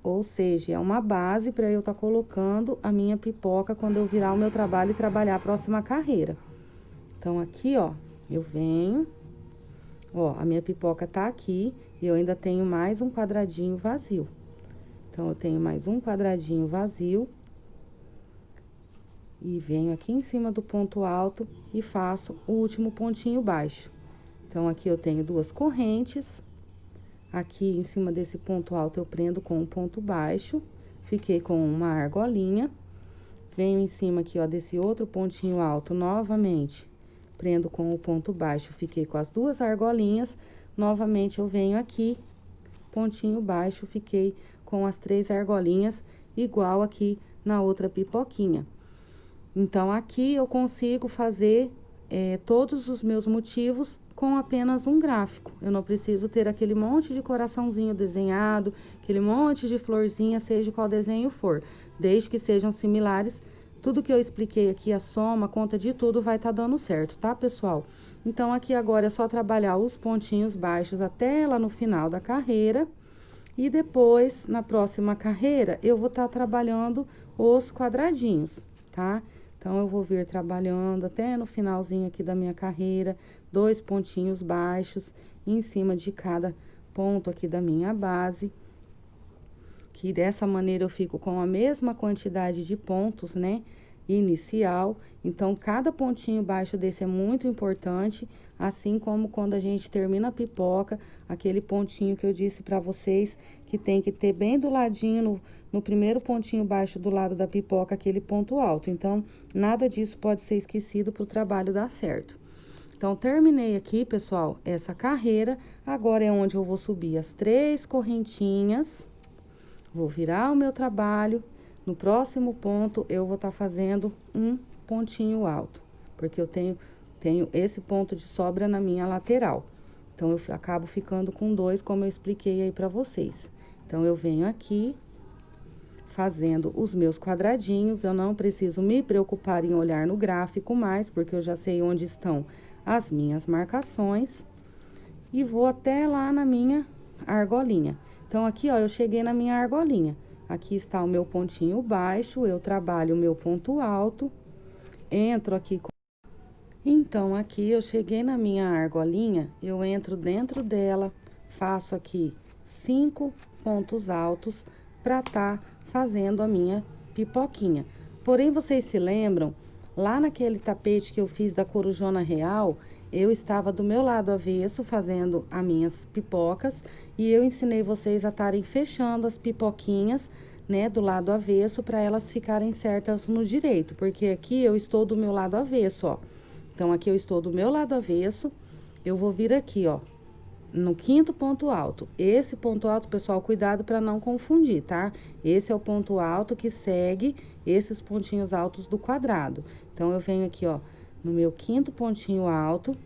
S1: Ou seja, é uma base para eu estar colocando a minha pipoca quando eu virar o meu trabalho e trabalhar a próxima carreira. Então, aqui, ó, eu venho, ó, a minha pipoca tá aqui e eu ainda tenho mais um quadradinho vazio. Então, eu tenho mais um quadradinho vazio. E venho aqui em cima do ponto alto e faço o último pontinho baixo. Então, aqui eu tenho 2 correntes. Aqui em cima desse ponto alto eu prendo com um ponto baixo. Fiquei com uma argolinha. Venho em cima aqui, ó, desse outro pontinho alto novamente. Prendo com o ponto baixo, fiquei com as 2 argolinhas. Novamente eu venho aqui, pontinho baixo, fiquei com as 3 argolinhas, igual aqui na outra pipoquinha. Então, aqui eu consigo fazer todos os meus motivos com apenas um gráfico. Eu não preciso ter aquele monte de coraçãozinho desenhado, aquele monte de florzinha, seja qual desenho for. Desde que sejam similares, tudo que eu expliquei aqui, a soma, a conta de tudo, vai estar dando certo, tá, pessoal? Então, aqui agora é só trabalhar os pontinhos baixos até lá no final da carreira. E depois, na próxima carreira, eu vou estar trabalhando os quadradinhos, tá? Então, eu vou vir trabalhando até no finalzinho aqui da minha carreira, 2 pontinhos baixos em cima de cada ponto aqui da minha base. Que dessa maneira eu fico com a mesma quantidade de pontos, né, inicial. Então, cada pontinho baixo desse é muito importante, assim como quando a gente termina a pipoca, aquele pontinho que eu disse pra vocês, que tem que ter bem do ladinho, no primeiro pontinho baixo do lado da pipoca, aquele ponto alto. Então, nada disso pode ser esquecido pro trabalho dar certo. Então, terminei aqui, pessoal, essa carreira. Agora é onde eu vou subir as 3 correntinhas, vou virar o meu trabalho. No próximo ponto, eu vou estar fazendo um pontinho alto, porque eu tenho esse ponto de sobra na minha lateral. Então, eu acabo ficando com 2, como eu expliquei aí pra vocês. Então, eu venho aqui, fazendo os meus quadradinhos. Eu não preciso me preocupar em olhar no gráfico mais, porque eu já sei onde estão as minhas marcações. E vou até lá na minha argolinha. Então, aqui, ó, eu cheguei na minha argolinha. Aqui está o meu pontinho baixo, eu trabalho o meu ponto alto, entro aqui. Então, aqui eu cheguei na minha argolinha, eu entro dentro dela, faço aqui 5 pontos altos pra tá fazendo a minha pipoquinha. Porém, vocês se lembram, lá naquele tapete que eu fiz da corujona real, eu estava do meu lado avesso fazendo as minhas pipocas e eu ensinei vocês a estarem fechando as pipoquinhas, né, do lado avesso para elas ficarem certas no direito, porque aqui eu estou do meu lado avesso, ó. Então, aqui eu estou do meu lado avesso, eu vou vir aqui, ó, no 5º ponto alto. Esse ponto alto, pessoal, cuidado para não confundir, tá? Esse é o ponto alto que segue esses pontinhos altos do quadrado. Então, eu venho aqui, ó, no meu 5º pontinho alto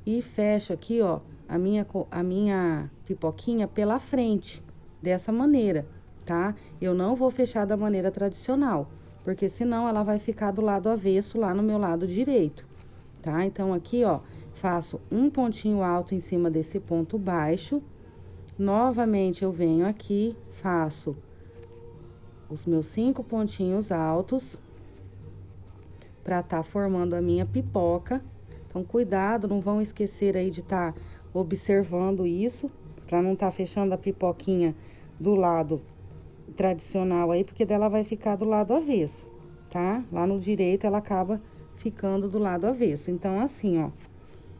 S1: e fecho aqui, ó, a minha pipoquinha pela frente, dessa maneira, tá? Eu não vou fechar da maneira tradicional, porque senão ela vai ficar do lado avesso lá no meu lado direito, tá? Então, aqui, ó, faço um pontinho alto em cima desse ponto baixo. Novamente, eu venho aqui, faço os meus 5 pontinhos altos pra tá formando a minha pipoca. Então, cuidado, não vão esquecer aí de tá observando isso, pra não tá fechando a pipoquinha do lado tradicional aí, porque dela vai ficar do lado avesso, tá? Lá no direito, ela acaba ficando do lado avesso. Então, assim, ó,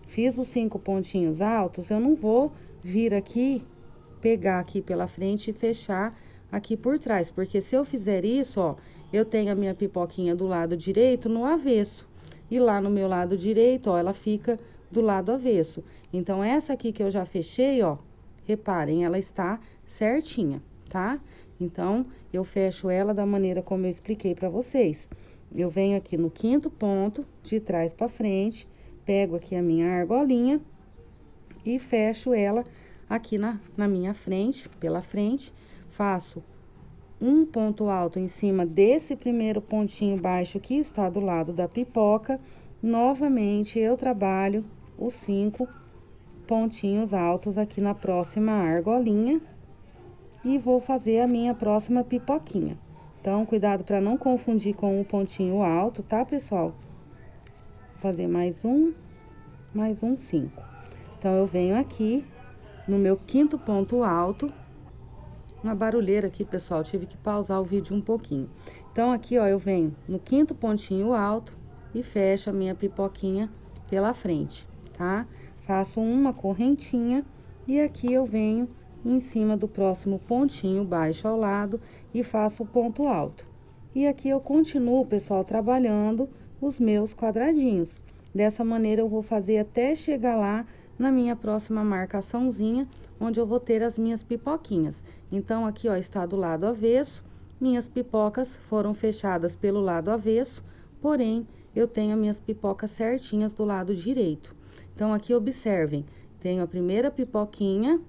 S1: fiz os 5 pontinhos altos, eu não vou vir aqui, pegar aqui pela frente e fechar aqui por trás, porque se eu fizer isso, ó, eu tenho a minha pipoquinha do lado direito no avesso. E lá no meu lado direito, ó, ela fica do lado avesso. Então, essa aqui que eu já fechei, ó, reparem, ela está certinha, tá? Então, eu fecho ela da maneira como eu expliquei pra vocês. Eu venho aqui no 5º ponto, de trás pra frente, pego aqui a minha argolinha e fecho ela aqui na minha frente, pela frente. Faço um ponto alto em cima desse primeiro pontinho baixo que está do lado da pipoca. Novamente, eu trabalho os 5 pontinhos altos aqui na próxima argolinha e vou fazer a minha próxima pipoquinha. Então, cuidado para não confundir com o pontinho alto, tá, pessoal? Vou fazer mais um 5. Então, eu venho aqui no meu 5º ponto alto. Uma barulheira aqui, pessoal, tive que pausar o vídeo um pouquinho. Então, aqui, ó, eu venho no 5º pontinho alto e fecho a minha pipoquinha pela frente, tá? Faço uma correntinha e aqui eu venho em cima do próximo pontinho baixo ao lado e faço o ponto alto. E aqui eu continuo, pessoal, trabalhando os meus quadradinhos. Dessa maneira, eu vou fazer até chegar lá na minha próxima marcaçãozinha, onde eu vou ter as minhas pipoquinhas. Então, aqui, ó, está do lado avesso, minhas pipocas foram fechadas pelo lado avesso, porém, eu tenho as minhas pipocas certinhas do lado direito. Então, aqui, observem, tenho a primeira pipoquinha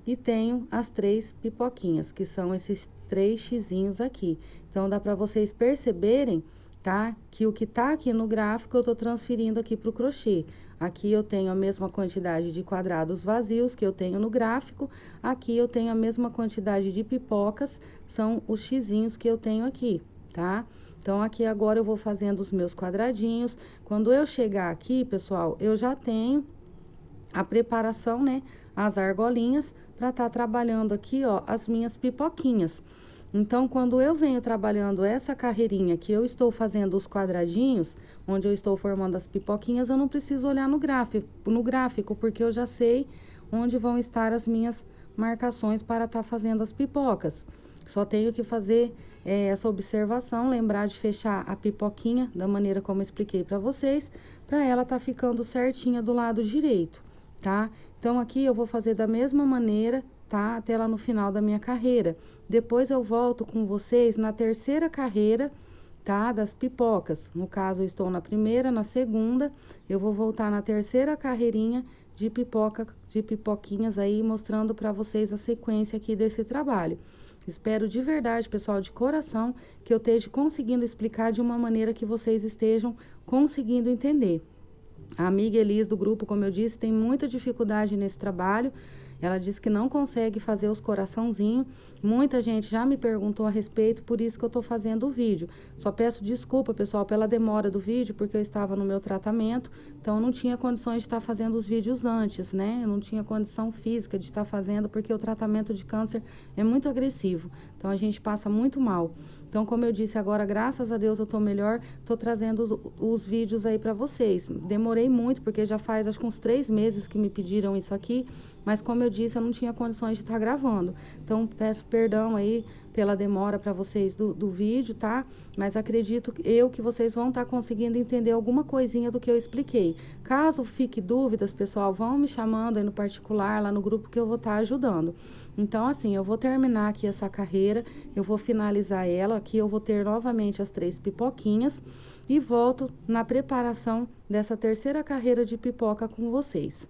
S1: e tenho as 3 pipoquinhas, que são esses 3 xizinhos aqui. Então, dá pra vocês perceberem, tá? Que o que tá aqui no gráfico, eu tô transferindo aqui pro crochê. Aqui eu tenho a mesma quantidade de quadrados vazios que eu tenho no gráfico. Aqui eu tenho a mesma quantidade de pipocas, são os xizinhos que eu tenho aqui, tá? Então, aqui agora eu vou fazendo os meus quadradinhos. Quando eu chegar aqui, pessoal, eu já tenho a preparação, né? As argolinhas, pra tá trabalhando aqui, ó, as minhas pipoquinhas. Então, quando eu venho trabalhando essa carreirinha que eu estou fazendo os quadradinhos, onde eu estou formando as pipoquinhas, eu não preciso olhar no gráfico, porque eu já sei onde vão estar as minhas marcações para estar fazendo as pipocas. Só tenho que fazer essa observação, lembrar de fechar a pipoquinha da maneira como eu expliquei para vocês, para ela tá ficando certinha do lado direito, tá? Então, aqui eu vou fazer da mesma maneira, tá? Até lá no final da minha carreira. Depois eu volto com vocês na terceira carreira, tá? Das pipocas. No caso, eu estou na primeira, na segunda, eu vou voltar na terceira carreirinha de pipoquinhas aí, mostrando para vocês a sequência aqui desse trabalho. Espero de verdade, pessoal, de coração, que eu esteja conseguindo explicar de uma maneira que vocês estejam conseguindo entender. A amiga Elis do grupo, como eu disse, tem muita dificuldade nesse trabalho. Ela disse que não consegue fazer os coraçãozinhos. Muita gente já me perguntou a respeito, por isso que eu tô fazendo o vídeo. Só peço desculpa, pessoal, pela demora do vídeo, porque eu estava no meu tratamento, então eu não tinha condições de estar fazendo os vídeos antes, né? Eu não tinha condição física de estar fazendo, porque o tratamento de câncer é muito agressivo. Então, a gente passa muito mal. Então, como eu disse agora, graças a Deus eu tô melhor, tô trazendo os vídeos aí pra vocês. Demorei muito, porque já faz acho que uns 3 meses que me pediram isso aqui, mas como eu disse, eu não tinha condições de estar gravando. Então, peço perdão aí pela demora para vocês do vídeo, tá? Mas acredito que vocês vão estar conseguindo entender alguma coisinha do que eu expliquei. Caso fique dúvidas, pessoal, vão me chamando aí no particular, lá no grupo, que eu vou estar ajudando. Então, assim, eu vou terminar aqui essa carreira, eu vou finalizar ela, aqui eu vou ter novamente as 3 pipoquinhas e volto na preparação dessa terceira carreira de pipoca com vocês.